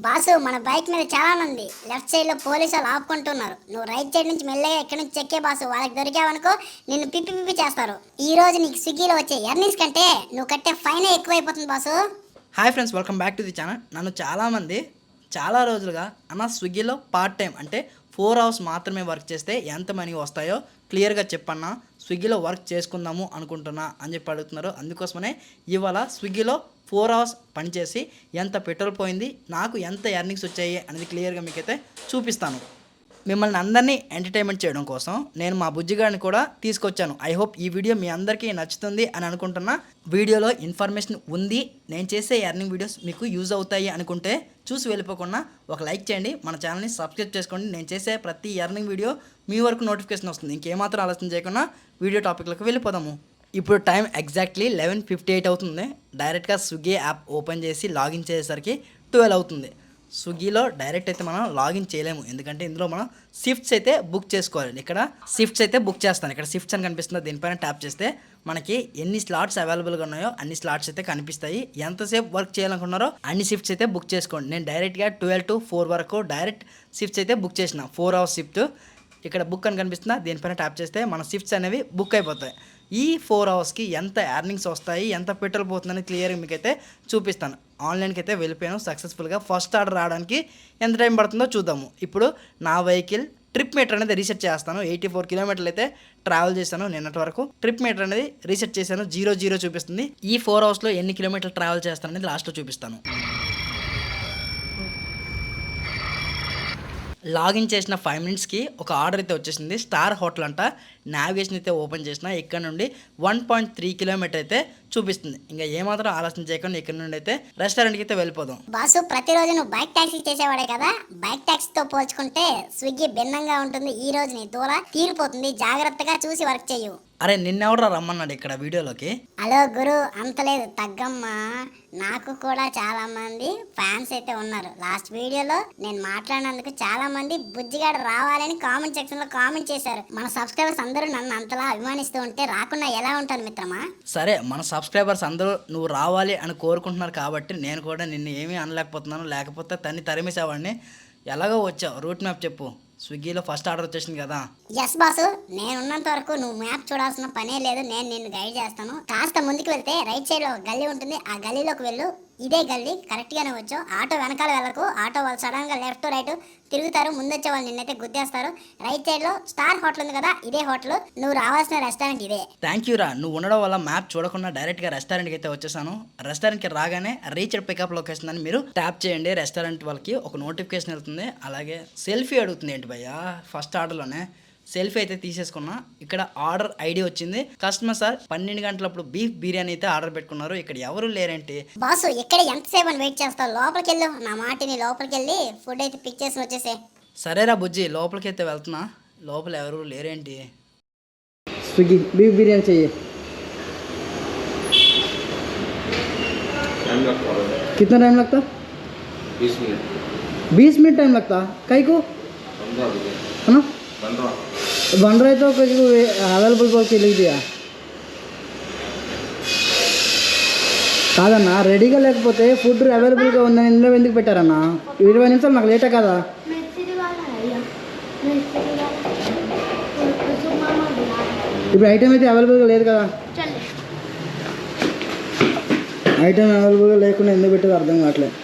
Boss మన bike మీద చాలా మంది లెఫ్ట్ సైడ్ లో పోలీసు వాళ్ళు ఆపుకుంటున్నారు. నువ్వు రైట్ సైడ్ నుంచి మెల్లగా ఎక్కడి నుంచి చెక్కే బాసు. వాళ్ళకి దొరికావనుకో నిన్ను పిప్పి పిప్పి చేస్తారు. ఈ రోజు నీకు స్విగ్గీలో వచ్చే ఎర్నింగ్స్ కంటే నువ్వు కట్టే ఫైన్ ఎక్కువైపోతుంది boss. Hi friends, welcome back to the channel. నన్ను చాలామంది చాలా రోజులుగా అన్న స్విగ్గీలో పార్ట్ టైం అంటే 4 అవర్స్ మాత్రమే వర్క్ చేస్తే ఎంత మనీ వస్తాయో క్లియర్గా చెప్పన్నా, స్విగ్గీలో వర్క్ చేసుకుందాము అనుకుంటున్నా అని చెప్పి అడుగుతున్నారు. అందుకోసమనే ఇవాళ స్విగ్గీలో 4 అవర్స్ పనిచేసి ఎంత పెట్రోల్ పోయింది, నాకు ఎంత ఎర్నింగ్స్ వచ్చాయి అనేది క్లియర్గా మీకైతే చూపిస్తాను. మిమ్మల్ని అందరినీ ఎంటర్టైన్మెంట్ చేయడం కోసం నేను మా బుజ్జిగాడిని కూడా తీసుకొచ్చాను. ఐ హోప్ ఈ వీడియో మీ అందరికీ నచ్చుతుంది అని అనుకుంటున్నా. వీడియోలో ఇన్ఫర్మేషన్ ఉంది, నేను చేసే ఎర్నింగ్ వీడియోస్ మీకు యూజ్ అవుతాయి అనుకుంటే చూసి వెళ్ళిపోకుండా ఒక లైక్ చేయండి, మన ఛానల్ని సబ్స్క్రైబ్ చేసుకోండి. నేను చేసే ప్రతి ఎర్నింగ్ వీడియో మీ వరకు నోటిఫికేషన్ వస్తుంది. ఇంకేమాత్రం ఆలోచన చేయకుండా వీడియో టాపిక్లోకి వెళ్ళిపోదాము. ఇప్పుడు టైం ఎగ్జాక్ట్లీ 11:58 అవుతుంది. డైరెక్ట్గా స్విగ్గీ యాప్ ఓపెన్ చేసి లాగిన్ చేసేసరికి 12 అవుతుంది. స్విగ్గీలో డైరెక్ట్ అయితే మనం లాగిన్ చేయలేము, ఎందుకంటే ఇందులో మనం షిఫ్ట్స్ అయితే బుక్ చేసుకోవాలి. ఇక్కడ షిఫ్ట్స్ అయితే బుక్ చేస్తాను. ఇక్కడ షిఫ్ట్స్ అని కనిపిస్తుంది, దీనిపైన ట్యాప్ చేస్తే మనకి ఎన్ని స్లాట్స్ అవైలబుల్గా ఉన్నాయో అన్ని స్లాట్స్ అయితే కనిపిస్తాయి. ఎంతసేపు వర్క్ చేయాలనుకున్నారో అన్ని షిఫ్ట్స్ అయితే బుక్ చేసుకోండి. నేను డైరెక్ట్గా 12 to 4 వరకు డైరెక్ట్ షిఫ్ట్స్ అయితే బుక్ చేసిన. 4 అవర్స్ షిఫ్ట్ ఇక్కడ బుక్ అని కనిపిస్తుందా, దీనిపైన ట్యాప్ చేస్తే మన షిఫ్ట్స్ అనేవి బుక్ అయిపోతాయి. ఈ 4 అవర్స్కి ఎంత ఎర్నింగ్స్ వస్తాయి, ఎంత పెట్రోల్ పోతుందని క్లియర్గా మీకైతే చూపిస్తాను. ఆన్లైన్కి అయితే వెళ్ళిపోయాను సక్సెస్ఫుల్గా. ఫస్ట్ ఆర్డర్ రావడానికి ఎంత టైం పడుతుందో చూద్దాము. ఇప్పుడు నా వెహికల్ ట్రిప్ మీటర్ అనేది రీసెట్ చేస్తాను. 84 కిలోమీటర్లు అయితే ట్రావెల్ చేశాను నిన్నటి వరకు. ట్రిప్ మీటర్ అనేది రీసెట్ చేశాను, 0 చూపిస్తుంది. ఈ 4 అవర్స్లో ఎన్ని కిలోమీటర్లు ట్రావెల్ చేస్తాను అనేది లాస్ట్లో చూపిస్తాను. లాగిన్ చేసిన 5 మినిట్స్కి ఒక ఆర్డర్ అయితే వచ్చేసింది. స్టార్ హోటల్ అంట. నావిగేషన్ అయితే ఓపెన్ చేసిన, ఇక్కడ నుండి 1.3 కిలోమీటర్ అయితే చూపిస్తుంది. ఇంకా ఏమాత్రం ఆలోచన చేయకుండా ఇక్కడ నుండి అయితే రెస్టారెంట్కి అయితే వెళ్ళిపోదాం. బాసు ప్రతిరోజు నువ్వు బైక్ టాక్సీ చేసేవాడే కదా, బైక్ టాక్సీతో పోల్చుకుంటే స్విగ్గీ భిన్నంగా ఉంటుంది. ఈ రోజు నీ దూల తీరిపోతుంది, జాగ్రత్తగా చూసి వర్క్ చేయు. అరే నిన్నెవడరా రమ్మన్నాడు ఇక్కడ వీడియోలోకి? హలో గురు, అంతలేదు తగ్గమ్మా. నాకు కూడా చాలా మంది ఫ్యాన్స్ అయితే ఉన్నారు. లాస్ట్ వీడియోలో నేను మాట్లాడినందుకు చాలా మంది బుజ్జిగాడు రావాలని కామెంట్ సెక్షన్ లో కామెంట్ చేశారు. మన సబ్స్క్రైబర్స్ అందరూ నన్ను అంతలా అభిమానిస్తూ ఉంటే రాకుండా ఎలా ఉంటాను మిత్రమా? సరే, మన సబ్స్క్రైబర్స్ అందరూ నువ్వు రావాలి అని కోరుకుంటున్నారు కాబట్టి నేను కూడా నిన్ను ఏమీ అనలేకపోతున్నాను. లేకపోతే తన్ని తరిమేసేవాడిని. ఎలాగో వచ్చావు, రూట్ మ్యాప్ చెప్పు. స్విగ్గీలో ఫస్ట్ ఆర్డర్ వచ్చేసింది కదా. ఎస్ బాసు, నేనున్నంత వరకు నువ్వు మ్యాప్ చూడాల్సిన పనే లేదు. నేను నిన్ను గైడ్ చేస్తాను. కాస్త ముందుకు వెళ్తే రైట్ సైడ్ లో గల్లీ ఉంటుంది, ఆ గల్లీలోకి వెళ్ళు. ఇదే గల్లీ, కరెక్ట్ గానే వచ్చావు. ఆటో వెనకాల వెళ్ళకు. ఆటో వాళ్ళు సడన్ గా లెఫ్ట్ రైట్ తిరుగుతారు, ముందొచ్చే వాళ్ళు నిన్నైతే గుద్దేస్తారు. రైట్ సైడ్ లో స్టార్ హోటల్ ఉంది కదా, ఇదే హోటల్. నువ్వు రావాల్సిన రెస్టారెంట్ ఇదే. థ్యాంక్ యూ రా, నువ్వు ఉండడం వల్ల మ్యాప్ చూడకుండా డైరెక్ట్గా రెస్టారెంట్కి అయితే వచ్చేసాను. రెస్టారెంట్కి రాగానే రీచ్డ్ పికప్ లొకేషన్ అని మీరు ట్యాప్ చేయండి. రెస్టారెంట్ వాళ్ళకి ఒక నోటిఫికేషన్ వెళ్తుంది. అలాగే సెల్ఫీ అడుగుతుంది. ఏంటి భయ్యా, ఫస్ట్ ఆర్డర్లోనే సెల్ఫీ అయితే తీసేసుకున్నా. ఇక్కడ ఆర్డర్ ఐడి వచ్చింది. కస్టమర్ సార్ 12 గంటలప్పుడు బీఫ్ బిర్యానీ అయితే ఆర్డర్ పెట్టుకున్నారు. ఇక్కడ ఎవరు లేరేంటి బాసు? ఇక్కడ ఎంతసేపు అని వెయిట్ చేస్తావు? లోపలికి వెళ్ళు, నా మాటిని లోపలికి వెళ్ళి ఫుడ్ అయితే పిక్ చేసి వచ్చేసే. సరేరా బుజ్జి, లోపలికి అయితే వెళ్తున్నా. లోపల ఎవరు లేరేంటి? स्विगी बीफ बिरयानी चाहिए। टाइम लगता है कितना टाइम लगता? 20 मिनट 20 मिनट टाइम लगता कई को 15 रुपये है ना? 15 बन रहे तो किसी को अवेलेबल बोल के लिख दिया కాదన్నా, రెడీగా లేకపోతే ఫుడ్ అవైలబుల్గా ఉందని ఇందులో ఎందుకు పెట్టారన్నా? 20 నిమిషాలు నాకు లేటే కదా. ఇప్పుడు ఐటమ్ అయితే అవైలబుల్గా లేదు కదా. ఐటమ్ అవైలబుల్గా లేకుండా ఎందుకు పెట్టేది అర్థం కావట్లేదు.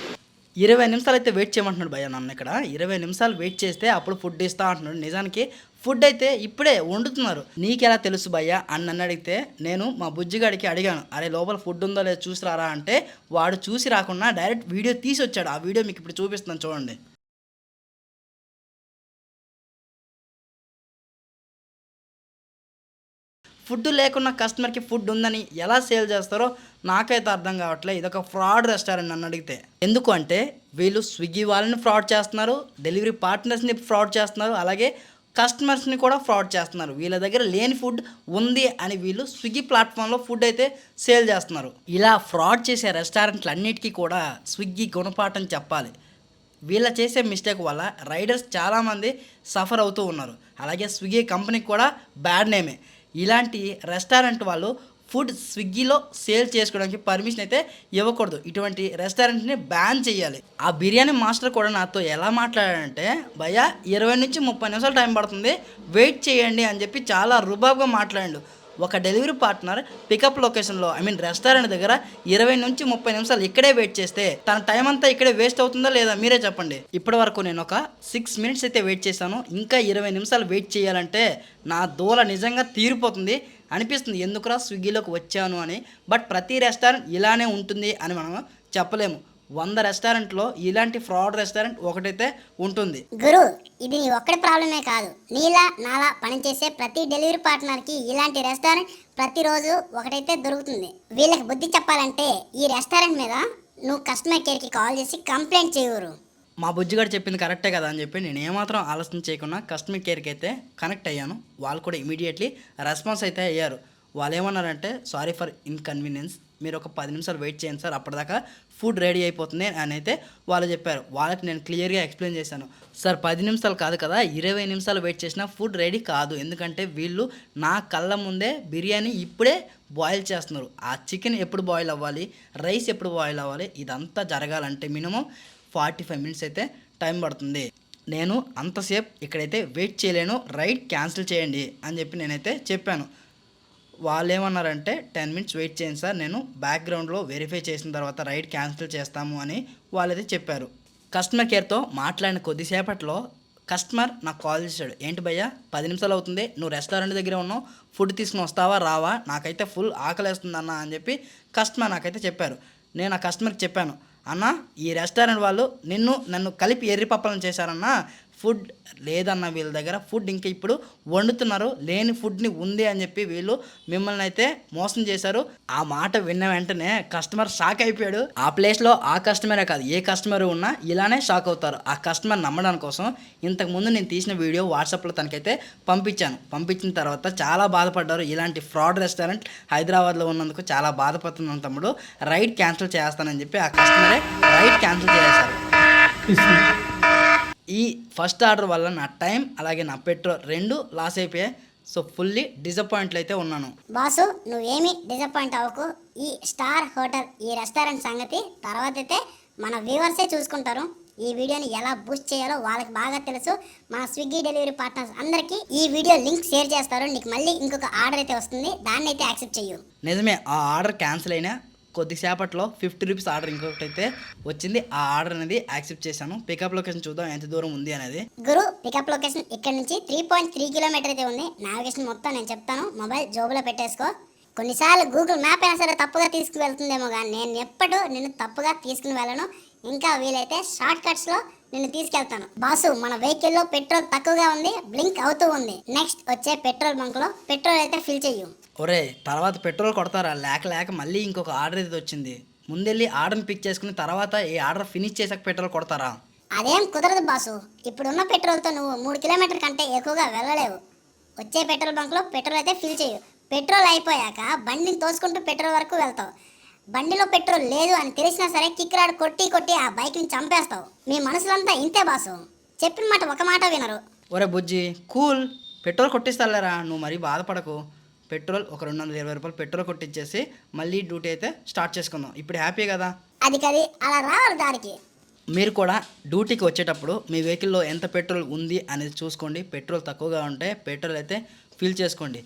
20 నిమిషాలు అయితే వెయిట్ చేయమంటున్నాడు భయ్య నన్ను. ఇక్కడ 20 నిమిషాలు వెయిట్ చేస్తే అప్పుడు ఫుడ్ ఇస్తా అంటున్నాడు. నిజానికి ఫుడ్ అయితే ఇప్పుడే వండుతున్నారు. నీకెలా తెలుసు భయ్య అని నన్ను అడిగితే నేను మా బుజ్జిగాడికి అడిగాను, అరే లోపల ఫుడ్ ఉందో లేదో చూసి రారా అంటే వాడు చూసి రాకుండా డైరెక్ట్ వీడియో తీసి వచ్చాడు. ఆ వీడియో మీకు ఇప్పుడు చూపిస్తున్నాను చూడండి. ఫుడ్ లేకున్నా కస్టమర్కి ఫుడ్ ఉందని ఎలా సేల్ చేస్తారో నాకైతే అర్థం కావట్లేదు. ఇదొక ఫ్రాడ్ రెస్టారెంట్ నన్ను అడిగితే. ఎందుకు అంటే వీళ్ళు స్విగ్గీ వాళ్ళని ఫ్రాడ్ చేస్తున్నారు, డెలివరీ పార్ట్నర్స్ని ఫ్రాడ్ చేస్తున్నారు, అలాగే కస్టమర్స్ని కూడా ఫ్రాడ్ చేస్తున్నారు. వీళ్ళ దగ్గర లేని ఫుడ్ ఉంది అని వీళ్ళు స్విగ్గీ ప్లాట్ఫామ్లో ఫుడ్ అయితే సేల్ చేస్తున్నారు. ఇలా ఫ్రాడ్ చేసే రెస్టారెంట్లు అన్నిటికీ కూడా స్విగ్గీ గుణపాఠం చెప్పాలి. వీళ్ళ చేసే మిస్టేక్ వల్ల రైడర్స్ చాలామంది సఫర్ అవుతూ ఉన్నారు. అలాగే స్విగ్గీ కంపెనీకి కూడా బ్యాడ్ నేమే. ఇలాంటి రెస్టారెంట్ వాళ్ళు ఫుడ్ స్విగ్గీలో సేల్ చేసుకోవడానికి పర్మిషన్ అయితే ఇవ్వకూడదు. ఇటువంటి రెస్టారెంట్ని బ్యాన్ చేయాలి. ఆ బిర్యానీ మాస్టర్ కూడా నాతో ఎలా మాట్లాడాడంటే, భయ్యా 20 నుంచి 30 నిమిషాలు టైం పడుతుంది, వెయిట్ చేయండి అని చెప్పి చాలా రుబాబ్గా మాట్లాడాడు. ఒక డెలివరీ పార్ట్నర్ పికప్ లొకేషన్లో రెస్టారెంట్ దగ్గర 20 నుంచి 30 నిమిషాలు ఇక్కడే వెయిట్ చేస్తే తన టైం అంతా ఇక్కడే వేస్ట్ అవుతుందా లేదా మీరే చెప్పండి. ఇప్పటి వరకు నేను ఒక 6 మినిట్స్ అయితే వెయిట్ చేశాను. ఇంకా 20 నిమిషాలు వెయిట్ చేయాలంటే నా దూల నిజంగా తీరిపోతుంది అనిపిస్తుంది. ఎందుకురా స్విగ్గీలోకి వచ్చాను అని. బట్ ప్రతి రెస్టారెంట్ ఇలానే ఉంటుంది అని మనం చెప్పలేము. 100 రెస్టారెంట్లో ఇలాంటి ఫ్రాడ్ రెస్టారెంట్ ఒకటైతే ఉంటుంది. గురు, ఇది నీ ఒక్కడి ప్రాబ్లమే కాదు, నీలా నాలా పనిచేసే ప్రతి డెలివరీ పార్ట్నర్కి ఇలాంటి రెస్టారెంట్ ప్రతిరోజు ఒకటైతే దొరుకుతుంది. వీళ్ళకి బుద్ధి చెప్పాలంటే ఈ రెస్టారెంట్ మీద నువ్వు కస్టమర్ కేర్కి కాల్ చేసి కంప్లైంట్ చేయరు. మా బుజ్జిగాడు చెప్పింది కరెక్టే కదా అని చెప్పి నేను ఏమాత్రం ఆలోచన చేయకుండా కస్టమర్ కేర్కి అయితే కనెక్ట్ అయ్యాను. వాళ్ళు కూడా ఇమీడియట్లీ రెస్పాన్స్ అయితే అయ్యారు. వాళ్ళు ఏమన్నారంటే, సారీ ఫర్ ఇన్కన్వీనియన్స్, మీరు ఒక 10 నిమిషాలు వెయిట్ చేయండి సార్, అప్పటిదాకా ఫుడ్ రెడీ అయిపోతుంది అని అయితే వాళ్ళు చెప్పారు. వాళ్ళకి నేను క్లియర్గా ఎక్స్ప్లెయిన్ చేశాను. సార్ 10 నిమిషాలు కాదు కదా, 20 నిమిషాలు వెయిట్ చేసినా ఫుడ్ రెడీ కాదు. ఎందుకంటే వీళ్ళు నా కళ్ళ ముందే బిర్యానీ ఇప్పుడే బాయిల్ చేస్తున్నారు. ఆ చికెన్ ఎప్పుడు బాయిల్ అవ్వాలి, రైస్ ఎప్పుడు బాయిల్ అవ్వాలి, ఇదంతా జరగాలంటే మినిమం 45 మినిట్స్ అయితే టైం పడుతుంది. నేను అంతసేపు ఇక్కడైతే వెయిట్ చేయలేను, రైడ్ క్యాన్సిల్ చేయండి అని చెప్పి నేనైతే చెప్పాను. వాళ్ళు ఏమన్నారంటే 10 మినిట్స్ వెయిట్ చేయండి సార్, నేను బ్యాక్గ్రౌండ్లో వెరిఫై చేసిన తర్వాత రైడ్ క్యాన్సిల్ చేస్తాము అని వాళ్ళైతే చెప్పారు. కస్టమర్ కేర్తో మాట్లాడిన కొద్దిసేపట్లో కస్టమర్ నాకు కాల్ చేశాడు. ఏంటి భయ్యా 10 నిమిషాలు అవుతుంది, నువ్వు రెస్టారెంట్ దగ్గర ఉన్నావు, ఫుడ్ తీసుకుని వస్తావా రావా, నాకైతే ఫుల్ ఆకలేస్తుంది అన్న అని చెప్పి కస్టమర్ నాకైతే చెప్పారు. నేను ఆ కస్టమర్కి చెప్పాను, అన్న ఈ రెస్టారెంట్ వాళ్ళు నన్ను కలిపి ఎర్రి పప్పలను చేశారన్న, ఫుడ్ లేదన్న వీళ్ళ దగ్గర, ఫుడ్ ఇంకా ఇప్పుడు వండుతున్నారు, లేని ఫుడ్ని ఉంది అని చెప్పి వీళ్ళు మిమ్మల్ని అయితే మోసం చేశారు. ఆ మాట విన్న వెంటనే కస్టమర్ షాక్ అయిపోయాడు. ఆ ప్లేస్లో ఆ కస్టమరే కాదు, ఏ కస్టమర్ ఉన్నా ఇలానే షాక్ అవుతారు. ఆ కస్టమర్ నమ్మడానికి కోసం ఇంతకుముందు నేను తీసిన వీడియో వాట్సాప్లో తనకైతే పంపించాను. పంపించిన తర్వాత చాలా బాధపడ్డారు. ఇలాంటి ఫ్రాడ్ రెస్టారెంట్ హైదరాబాద్లో ఉన్నందుకు చాలా బాధపడుతున్నాను తమ్ముడు, రైడ్ క్యాన్సిల్ చేస్తానని చెప్పి ఆ కస్టమరే రైడ్ క్యాన్సిల్ చేశారు. ఈ ఫస్ట్ ఆర్డర్ వల్ల నా టైం అలాగే నా పెట్రోల్ 2 లాస్ అయిపోయాయి. సో ఫుల్లీ డిసప్పాయింట్లు అయితే ఉన్నాను. బాసు, నువ్వేమీ డిసప్పాయింట్ అవ్వకు. ఈ స్టార్ హోటల్, ఈ రెస్టారెంట్ సంగతి తర్వాత అయితే మన వ్యూవర్సే చూసుకుంటారు. ఈ వీడియోని ఎలా బూస్ట్ చేయాలో వాళ్ళకి బాగా తెలుసు. మన స్విగ్గీ డెలివరీ పార్ట్నర్స్ అందరికీ ఈ వీడియో లింక్ షేర్ చేస్తారు. నీకు మళ్ళీ ఇంకొక ఆర్డర్ అయితే వస్తుంది, దాన్ని అయితే యాక్సెప్ట్ చెయ్యు. నిజమే, ఆ ఆర్డర్ క్యాన్సిల్ అయినా కొద్దిసేపట్లో 50 రూపీస్ ఆర్డర్ ఇంకొకటి అయితే వచ్చింది. ఆ ఆర్డర్ అనేది యాక్సెప్ట్ చేశాను. పికప్ లొకేషన్ చూద్దాం ఎంత దూరం ఉంది అనేది. గురు, పికప్ లొకేషన్ ఇక్కడ నుంచి 3.3 కిలోమీటర్ అయితే ఉంది. నావిగేషన్ మొత్తం నేను చెప్తాను, మొబైల్ జోబులో పెట్టేసుకో. కొన్నిసార్లు గూగుల్ మ్యాప్ అయినా సరే తప్పుగా తీసుకుని వెళ్తుందేమో, కానీ నేను ఎప్పుడు నిన్ను తప్పుగా తీసుకుని వెళ్ళను. ఇంకా వీలైతే షార్ట్ కట్స్లో నిన్ను తీసుకెళ్తాను. బాసు, మన వెహికల్లో పెట్రోల్ తక్కువగా ఉంది, బ్లింక్ అవుతూ ఉంది. నెక్స్ట్ వచ్చే పెట్రోల్ బంక్లో పెట్రోల్ అయితే ఫిల్ చెయ్యు. ఒరే, తర్వాత పెట్రోల్ కొడతారా? లేక మళ్ళీ ఇంకొక ఆర్డర్ అయితే వచ్చింది. ముందెళ్ళి ఆర్డర్ని పిక్ చేసుకుని తర్వాత ఈ ఆర్డర్ ఫినిష్ చేసాక పెట్రోల్ కొడతారా? అదేం కుదరదు బాసు. ఇప్పుడున్న పెట్రోల్తో నువ్వు 3 కిలోమీటర్ కంటే ఎక్కువగా వెళ్ళలేవు. వచ్చే పెట్రోల్ బంక్లో పెట్రోల్ అయితే ఫిల్ చేయు. పెట్రోల్ అయిపోయాక బండిని తోసుకుంటూ పెట్రోల్ వరకు వెళ్తావు. బండిలో పెట్రోల్ లేదు అని తెలిసినా సరే కిక్ రాడ్ కొట్టి ఆ బైక్ని చంపేస్తావు. మీ మనసులంతా ఇంతే బాసు, చెప్పిన మాట ఒక మాట వినరు. ఒరే బుజ్జి, కూల్, పెట్రోల్ కొట్టిస్తాలేరా, నువ్వు మరీ బాధపడకు. పెట్రోల్ ఒక 220 రూపాయలు పెట్రోల్ కొట్టించేసి మళ్ళీ డ్యూటీ అయితే స్టార్ట్ చేసుకుందాం. ఇప్పుడు హ్యాపీ కదా? అది అలా రావాలి దారికి. మీరు కూడా డ్యూటీకి వచ్చేటప్పుడు మీ వెహికల్లో ఎంత పెట్రోల్ ఉంది అనేది చూసుకోండి. పెట్రోల్ తక్కువగా ఉంటే పెట్రోల్ అయితే ఫిల్ చేసుకోండి.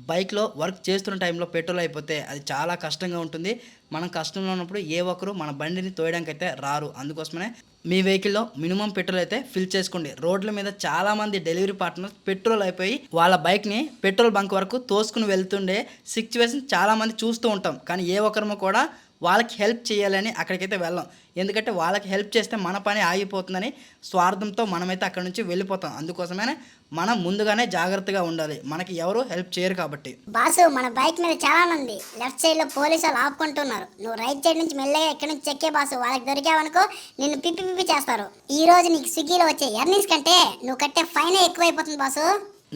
బైక్లో వర్క్ చేస్తున్న టైంలో పెట్రోల్ అయిపోతే అది చాలా కష్టంగా ఉంటుంది. మనం కష్టంలో ఉన్నప్పుడు ఏ ఒక్కరు మన బండిని తోయడానికి అయితే రారు. అందుకోసమే మీ వెహికల్లో మినిమం పెట్రోల్ అయితే ఫిల్ చేసుకోండి. రోడ్ల మీద చాలామంది డెలివరీ పార్ట్నర్స్ పెట్రోల్ అయిపోయి వాళ్ళ బైక్ని పెట్రోల్ బంక్ వరకు తోసుకుని వెళ్తుండే సిచ్యువేషన్ చాలామంది చూస్తూ ఉంటాం. కానీ ఏ ఒక్కరము కూడా వాళ్ళకి హెల్ప్ చేయాలని అక్కడికైతే వెళ్ళాం. ఎందుకంటే వాళ్ళకి హెల్ప్ చేస్తే మన పని ఆగిపోతుందని స్వార్థంతో మనమైతే అక్కడి నుంచి వెళ్ళిపోతాం. అందుకోసమే మనం ముందుగానే జాగ్రత్తగా ఉండాలి, మనకి ఎవరు హెల్ప్ చేయరు కాబట్టి. బాసు, మన బైక్ మీద చాలా మంది లెఫ్ట్ సైడ్ లో పోలీసు వాళ్ళు ఆపుకుంటున్నారు. నువ్వు రైట్ సైడ్ నుంచి మెల్లగా ఎక్కడి నుంచి చెక్కే బాసు. వాళ్ళకి దొరికావనుకో నిన్ను పిప్పి చేస్తారు. ఈ రోజు నీకు స్విగ్గీలో వచ్చే ఎర్నింగ్స్ కంటే నువ్వు కట్టే ఫైనే ఎక్కువైపోతుంది బాసు.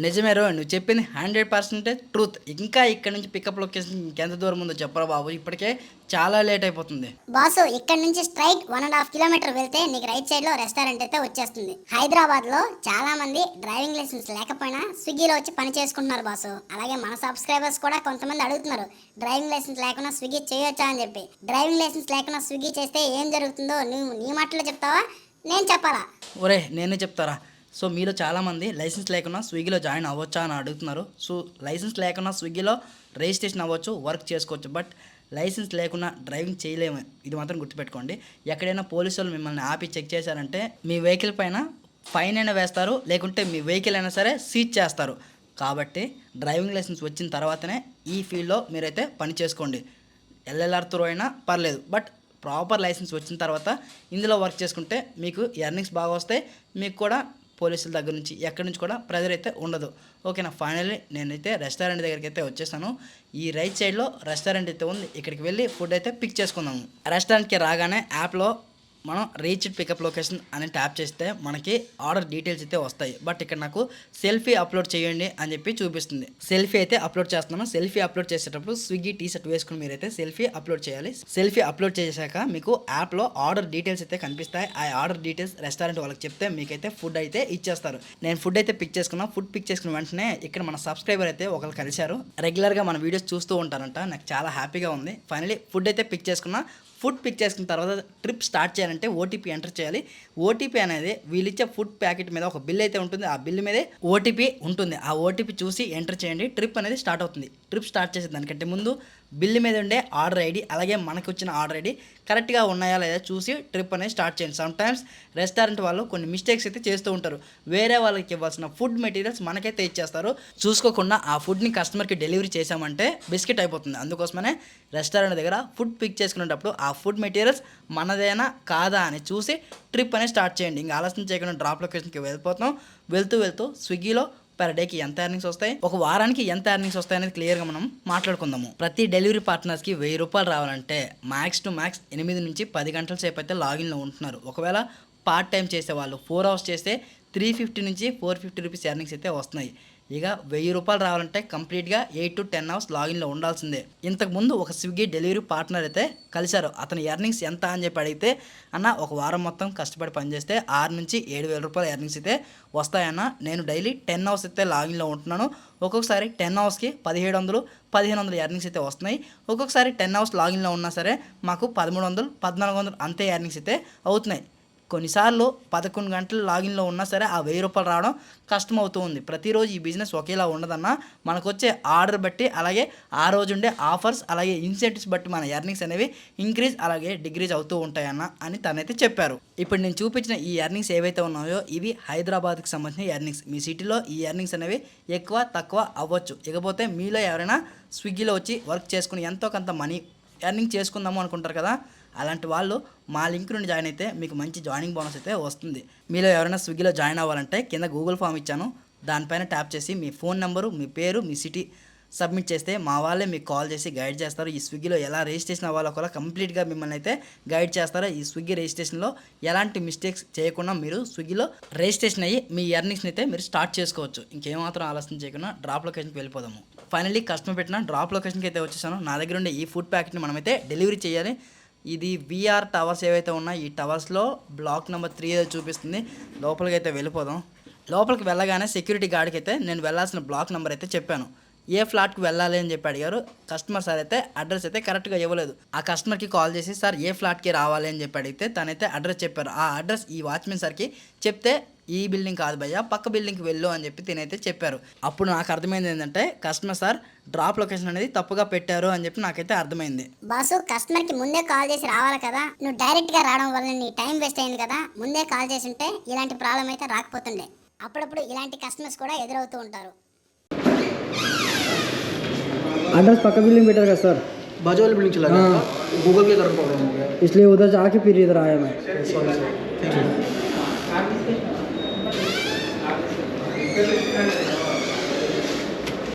నిజమే రో, నువ్వు చెప్పింది 100% ట్రూత్. ఇంకా ఇక్కడ నుంచి పికప్ లొకేషన్ ఇంకెంత దూరం ఉందో చెప్పరా బాబు, ఇప్పటికే చాలా లేట్ అయిపోతుంది. బాసు ఇక్కడ నుంచి స్ట్రైట్ 1.5 కిలోమీటర్ వెళ్తే నీకు రైట్ సైడ్ లో రెస్టారెంట్ అయితే వచ్చేస్తుంది. హైదరాబాద్ లో చాలా మంది డ్రైవింగ్ లైసెన్స్ లేకపోయినా స్విగ్గీలో వచ్చి పని చేసుకుంటున్నారు బాసు. అలాగే మన సబ్స్క్రైబర్స్ కూడా కొంతమంది అడుగుతున్నారు డ్రైవింగ్ లైసెన్స్ లేకుండా స్విగ్గీ చేయొచ్చా అని చెప్పి. డ్రైవింగ్ లైసెన్స్ లేకుండా స్విగ్గీ చేస్తే ఏం జరుగుతుందో నువ్వు నీ మాటలో చెప్తావా, నేను చెప్పాలా? ఒరే నేనే చెప్తారా. సో మీలో చాలామంది లైసెన్స్ లేకుండా స్విగ్గీలో జాయిన్ అవ్వచ్చా అని అడుగుతున్నారు. సో లైసెన్స్ లేకుండా స్విగ్గీలో రిజిస్ట్రేషన్ అవ్వచ్చు, వర్క్ చేసుకోవచ్చు. బట్ లైసెన్స్ లేకుండా డ్రైవింగ్ చేయలేము, ఇది మాత్రం గుర్తుపెట్టుకోండి. ఎక్కడైనా పోలీసు వాళ్ళు మిమ్మల్ని ఆపి చెక్ చేశారంటే మీ వెహికల్ పైన ఫైన్ అయినా వేస్తారు, లేకుంటే మీ వెహికల్ అయినా సరే సీజ్ చేస్తారు. కాబట్టి డ్రైవింగ్ లైసెన్స్ వచ్చిన తర్వాతనే ఈ ఫీల్డ్లో మీరైతే పని చేసుకోండి. ఎల్ఎల్ఆర్ త్రూ అయినా పర్లేదు, బట్ ప్రాపర్ లైసెన్స్ వచ్చిన తర్వాత ఇందులో వర్క్ చేసుకుంటే మీకు ఎర్నింగ్స్ బాగా వస్తాయి. మీకు కూడా పోలీసుల దగ్గర నుంచి ఎక్కడి నుంచి కూడా ప్రెజర్ అయితే ఉండదు. ఓకేనా. ఫైనల్లీ నేనైతే రెస్టారెంట్ దగ్గరికి అయితే వచ్చేసాను. ఈ రైట్ సైడ్లో రెస్టారెంట్ అయితే ఉంది, ఇక్కడికి వెళ్ళి ఫుడ్ అయితే పిక్ చేసుకుందాము. రెస్టారెంట్కి రాగానే యాప్లో మనం రీచ్డ్ పికప్ లొకేషన్ అని ట్యాప్ చేస్తే మనకి ఆర్డర్ డీటెయిల్స్ అయితే వస్తాయి. బట్ ఇక్కడ నాకు సెల్ఫీ అప్లోడ్ చేయండి అని చెప్పి చూపిస్తుంది. సెల్ఫీ అయితే అప్లోడ్ చేస్తున్నాను. సెల్ఫీ అప్లోడ్ చేసేటప్పుడు స్విగ్గీ టీ షర్ట్ వేసుకుని మీరైతే సెల్ఫీ అప్లోడ్ చేయాలి. సెల్ఫీ అప్లోడ్ చేశాక మీకు యాప్లో ఆర్డర్ డీటెయిల్స్ అయితే కనిపిస్తాయి. ఆ ఆర్డర్ డీటెయిల్స్ రెస్టారెంట్ వాళ్ళకి చెప్తే మీకైతే ఫుడ్ అయితే ఇచ్చేస్తారు. నేను ఫుడ్ అయితే పిక్ చేసుకున్నాను. ఫుడ్ పిక్ చేసుకున్న వెంటనే ఇక్కడ మన సబ్స్క్రైబర్ అయితే ఒకరు కలిశారు. రెగ్యులర్గా మన వీడియోస్ చూస్తూ ఉంటారంట, నాకు చాలా హ్యాపీగా ఉంది. ఫైనలీ ఫుడ్ అయితే పిక్ చేసుకున్నా. ఫుడ్ పిక్ చేసుకున్న తర్వాత ట్రిప్ స్టార్ట్ చేయాలంటే ఓటీపీ ఎంటర్ చేయాలి. ఓటీపీ అనేది వీళ్ళిచ్చే ఫుడ్ ప్యాకెట్ మీద ఒక బిల్ అయితే ఉంటుంది, ఆ బిల్ మీదే ఓటీపీ ఉంటుంది. ఆ ఓటీపీ చూసి ఎంటర్ చేయండి, ట్రిప్ అనేది స్టార్ట్ అవుతుంది. ట్రిప్ స్టార్ట్ చేసే దానికంటే ముందు బిల్లు మీద ఉండే ఆర్డర్ ఐడి అలాగే మనకు వచ్చిన ఆర్డర్ ఐడి కరెక్ట్గా ఉన్నాయా లేదా చూసి ట్రిప్ అనేది స్టార్ట్ చేయండి. సమ్టైమ్స్ రెస్టారెంట్ వాళ్ళు కొన్ని మిస్టేక్స్ అయితే చేస్తూ ఉంటారు. వేరే వాళ్ళకి ఇవ్వాల్సిన ఫుడ్ మెటీరియల్స్ మనకైతే ఇచ్చేస్తారు. చూసుకోకుండా ఆ ఫుడ్ని కస్టమర్కి డెలివరీ చేసామంటే బిస్కెట్ అయిపోతుంది. అందుకోసమనే రెస్టారెంట్ దగ్గర ఫుడ్ పిక్ చేసుకునేటప్పుడు ఆ ఫుడ్ మెటీరియల్స్ మనదేనా కాదా అని చూసి ట్రిప్ అనేది స్టార్ట్ చేయండి. ఇంకా ఆలస్యం చేయకుండా డ్రాప్ లొకేషన్కి వెళ్ళిపోతాం. వెళ్తూ స్విగ్గీలో పర్ డేకి ఎంత ఎర్నింగ్స్ వస్తాయి, ఒక వారానికి ఎంత ఎర్నింగ్స్ వస్తాయి అనేది క్లియర్గా మనం మాట్లాడుకుందాము. ప్రతి డెలివరీ పార్ట్నర్స్కి 1000 రూపాయలు రావాలంటే మ్యాక్స్ టు మ్యాక్స్ 8 నుంచి 10 గంటల సేపు అయితే లాగిన్లో ఉంటున్నారు. ఒకవేళ పార్ట్ టైం చేసే వాళ్ళు 4 అవర్స్ చేస్తే 350 నుంచి 450 రూపీస్ ఎర్నింగ్స్ అయితే వస్తున్నాయి. ఇక 1000 రూపాయలు రావాలంటే కంప్లీట్గా 8 to 10 అవర్స్ లాగిన్లో ఉండాల్సిందే. ఇంతకుముందు ఒక స్విగ్గీ డెలివరీ పార్ట్నర్ అయితే కలిశారు. అతని ఎర్నింగ్స్ ఎంత అని చెప్పి అడిగితే, అన్న ఒక వారం మొత్తం కష్టపడి పనిచేస్తే 6 నుంచి 7,000 రూపాయల ఎర్నింగ్స్ అయితే వస్తాయన్న. నేను డైలీ 10 అవర్స్ అయితే లాగిన్లో ఉంటున్నాను. ఒక్కొక్కసారి 10 అవర్స్కి 1700, 1500 ఎర్నింగ్స్ అయితే వస్తున్నాయి. ఒక్కొక్కసారి 10 అవర్స్ లాగిన్లో ఉన్నా సరే మాకు 1300, 1400 అంతే ఎర్నింగ్స్ అయితే అవుతున్నాయి. కొన్నిసార్లు 11 గంటలు లాగిన్లో ఉన్నా సరే ఆ 1000 రూపాయలు రావడం కష్టం అవుతూ ఉంది. ప్రతిరోజు ఈ బిజినెస్ ఒకేలా ఉండదన్నా, మనకు వచ్చే ఆర్డర్ బట్టి అలాగే ఆ రోజు ఉండే ఆఫర్స్ అలాగే ఇన్సెంటివ్స్ బట్టి మన ఎర్నింగ్స్ అనేవి ఇంక్రీజ్ అలాగే డిక్రీజ్ అవుతూ ఉంటాయన్న అని తనైతే చెప్పారు. ఇప్పుడు నేను చూపించిన ఈ ఎర్నింగ్స్ ఏవైతే ఉన్నాయో ఇవి హైదరాబాద్కి సంబంధించిన ఎర్నింగ్స్. మీ సిటీలో ఈ ఎర్నింగ్స్ అనేవి ఎక్కువ తక్కువ అవ్వచ్చు. ఇకపోతే మీలో ఎవరైనా స్విగ్గీలో వచ్చి వర్క్ చేసుకుని ఎంతో కొంత మనీ ఎర్నింగ్ చేసుకుందాము అనుకుంటారు కదా, అలాంటి వాళ్ళు మా లింక్ నుండి జాయిన్ అయితే మీకు మంచి జాయినింగ్ బోనస్ అయితే వస్తుంది. మీలో ఎవరైనా స్విగ్గీలో జాయిన్ అవ్వాలంటే కింద గూగుల్ ఫామ్ ఇచ్చాను, దానిపైన ట్యాప్ చేసి మీ ఫోన్ నెంబరు, మీ పేరు, మీ సిటీ సబ్మిట్ చేస్తే మా వాళ్ళే మీకు కాల్ చేసి గైడ్ చేస్తారు. ఈ స్విగ్గీలో ఎలా రిజిస్ట్రేషన్ అవ్వాలో కూడా కంప్లీట్గా మిమ్మల్ని అయితే గైడ్ చేస్తారు. ఈ స్విగ్గీ రిజిస్ట్రేషన్లో ఎలాంటి మిస్టేక్స్ చేయకుండా మీరు స్విగ్గీలో రిజిస్ట్రేషన్ అయ్యి మీ ఎర్నింగ్స్ని అయితే మీరు స్టార్ట్ చేసుకోవచ్చు. ఇంకేమాత్రం ఆలస్యం చేయకుండా డ్రాప్ లొకేషన్కి వెళ్ళిపోదాము. ఫైనల్లీ కస్టమర్ పెట్టిన డ్రాప్ లొకేషన్కి అయితే వచ్చేసాను. నా దగ్గర ఉండే ఈ ఫుడ్ ప్యాకెట్ని మనమైతే డెలివరీ చేయాలి. ఇది విఆర్ టవర్స్ ఏవైతే ఉన్నాయో ఈ టవర్స్లో బ్లాక్ నెంబర్ 3 చూపిస్తుంది. లోపలికి అయితే వెళ్ళిపోదాం. లోపలికి వెళ్ళగానే సెక్యూరిటీ గార్డ్కి అయితే నేను వెళ్ళాల్సిన బ్లాక్ నెంబర్ అయితే చెప్పాను. ఏ ఫ్లాట్కి వెళ్ళాలి అని చెప్పి అడిగారు. కస్టమర్ సార్ అయితే అడ్రస్ అయితే కరెక్ట్గా ఇవ్వలేదు. ఆ కస్టమర్కి కాల్ చేసి సార్ ఏ ఫ్లాట్కి రావాలి అని చెప్పి అడిగితే తనైతే అడ్రస్ చెప్పారు. ఆ అడ్రస్ ఈ వాచ్మెన్ సార్కి చెప్తే ఈ బిల్డింగ్ కాదు భయ్యా పక్క బిల్డింగ్కి వెళ్ళు అని చెప్పి తినైతే చెప్పారు. అప్పుడు నాకు అర్థమైంది ఏంటంటే కస్టమర్ సార్ డ్రాప్ లొకేషన్ అనేది తప్పుగా పెట్టారు అని చెప్పి నాకైతే అర్థమైంది. బాసు కస్టమర్కి ముందే కాల్ చేసి రావాలి కదా, నువ్వు డైరెక్ట్గా రావడం వల్ల నీ టైం వేస్ట్ అయింది కదా. ముందే కాల్ చేసి ఉంటే ఇలాంటి ప్రాబ్లం అయితే రాకపోతుండే. అప్పుడప్పుడు ఇలాంటి కస్టమర్స్ కూడా ఎదురవుతూ ఉంటారు. एड्रेस पक्का बिल्डिंग बेटर का सर, बाजू वाली बिल्डिंग चला गया था, गूगल के तरफ प्रॉब्लम हो गया, इसलिए उधर जाके फिर इधर आया मैं. Sorry sir, thank you.